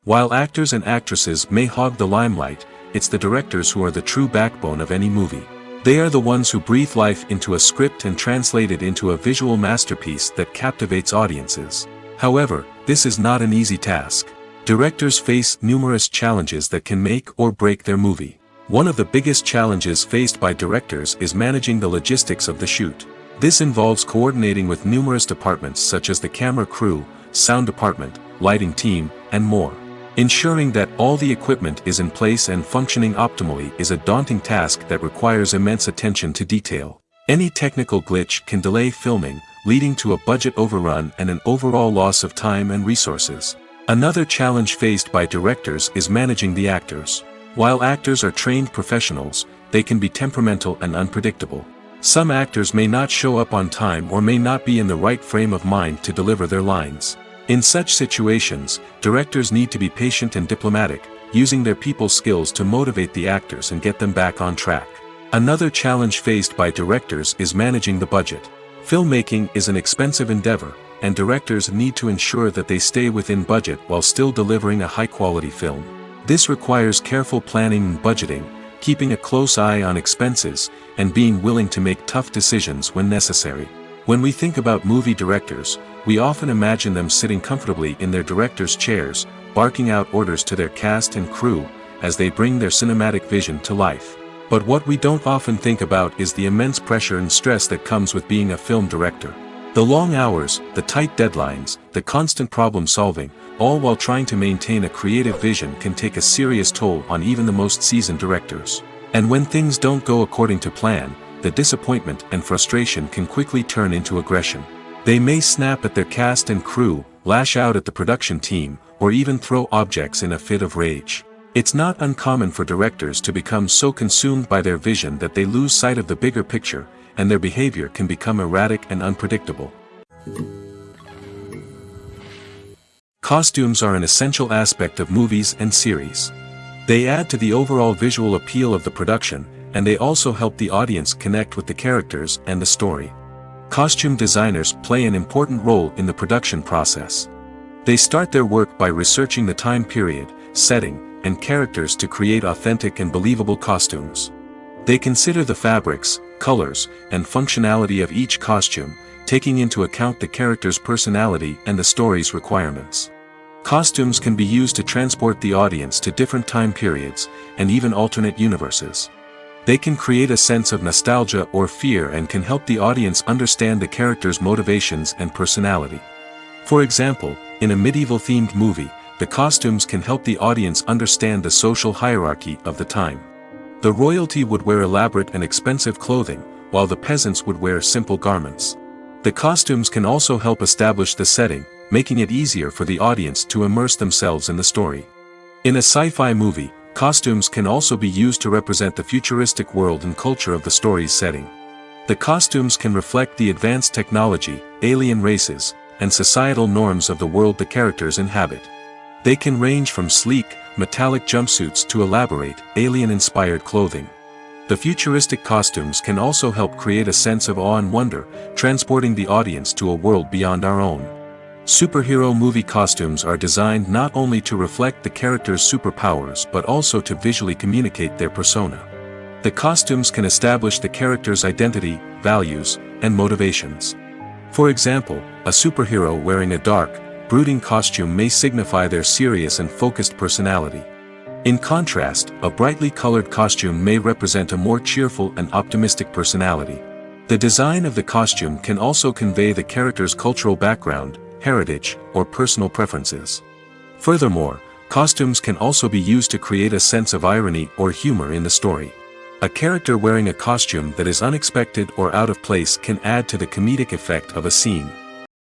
While actors and actresses may hog the limelight, it's the directors who are the true backbone of any movie. They are the ones who breathe life into a script and translate it into a visual masterpiece that captivates audiences. However, this is not an easy task. Directors face numerous challenges that can make or break their movie. One of the biggest challenges faced by directors is managing the logistics of the shoot. This involves coordinating with numerous departments such as the camera crew, sound department, lighting team, and more. Ensuring that all the equipment is in place and functioning optimally is a daunting task that requires immense attention to detail. Any technical glitch can delay filming, leading to a budget overrun and an overall loss of time and resources. Another challenge faced by directors is managing the actors. While actors are trained professionals, they can be temperamental and unpredictable. Some actors may not show up on time or may not be in the right frame of mind to deliver their lines. In such situations, directors need to be patient and diplomatic, using their people skills to motivate the actors and get them back on track. Another challenge faced by directors is managing the budget. Filmmaking is an expensive endeavor, and directors need to ensure that they stay within budget while still delivering a high-quality film. This requires careful planning and budgeting, keeping a close eye on expenses, and being willing to make tough decisions when necessary. When we think about movie directors, we often imagine them sitting comfortably in their director's chairs, barking out orders to their cast and crew, as they bring their cinematic vision to life. But what we don't often think about is the immense pressure and stress that comes with being a film director. The long hours, the tight deadlines, the constant problem solving, all while trying to maintain a creative vision can take a serious toll on even the most seasoned directors. And when things don't go according to plan, the disappointment and frustration can quickly turn into aggression. They may snap at their cast and crew, lash out at the production team, or even throw objects in a fit of rage. It's not uncommon for directors to become so consumed by their vision that they lose sight of the bigger picture, and their behavior can become erratic and unpredictable. Costumes are an essential aspect of movies and series. They add to the overall visual appeal of the production, and they also help the audience connect with the characters and the story. Costume designers play an important role in the production process. They start their work by researching the time period, setting, and characters to create authentic and believable costumes. They consider the fabrics, colors, and functionality of each costume, taking into account the character's personality and the story's requirements. Costumes can be used to transport the audience to different time periods, and even alternate universes. They can create a sense of nostalgia or fear and can help the audience understand the character's motivations and personality. For example, in a medieval-themed movie, the costumes can help the audience understand the social hierarchy of the time. The royalty would wear elaborate and expensive clothing, while the peasants would wear simple garments. The costumes can also help establish the setting, making it easier for the audience to immerse themselves in the story. In a sci-fi movie, costumes can also be used to represent the futuristic world and culture of the story's setting. The costumes can reflect the advanced technology, alien races, and societal norms of the world the characters inhabit. They can range from sleek, metallic jumpsuits to elaborate, alien-inspired clothing. The futuristic costumes can also help create a sense of awe and wonder, transporting the audience to a world beyond our own. Superhero movie costumes are designed not only to reflect the character's superpowers but also to visually communicate their persona. The costumes can establish the character's identity, values, and motivations. For example, a superhero wearing a dark, brooding costume may signify their serious and focused personality. In contrast, a brightly colored costume may represent a more cheerful and optimistic personality. The design of the costume can also convey the character's cultural background, heritage, or personal preferences. Furthermore, costumes can also be used to create a sense of irony or humor in the story. A character wearing a costume that is unexpected or out of place can add to the comedic effect of a scene.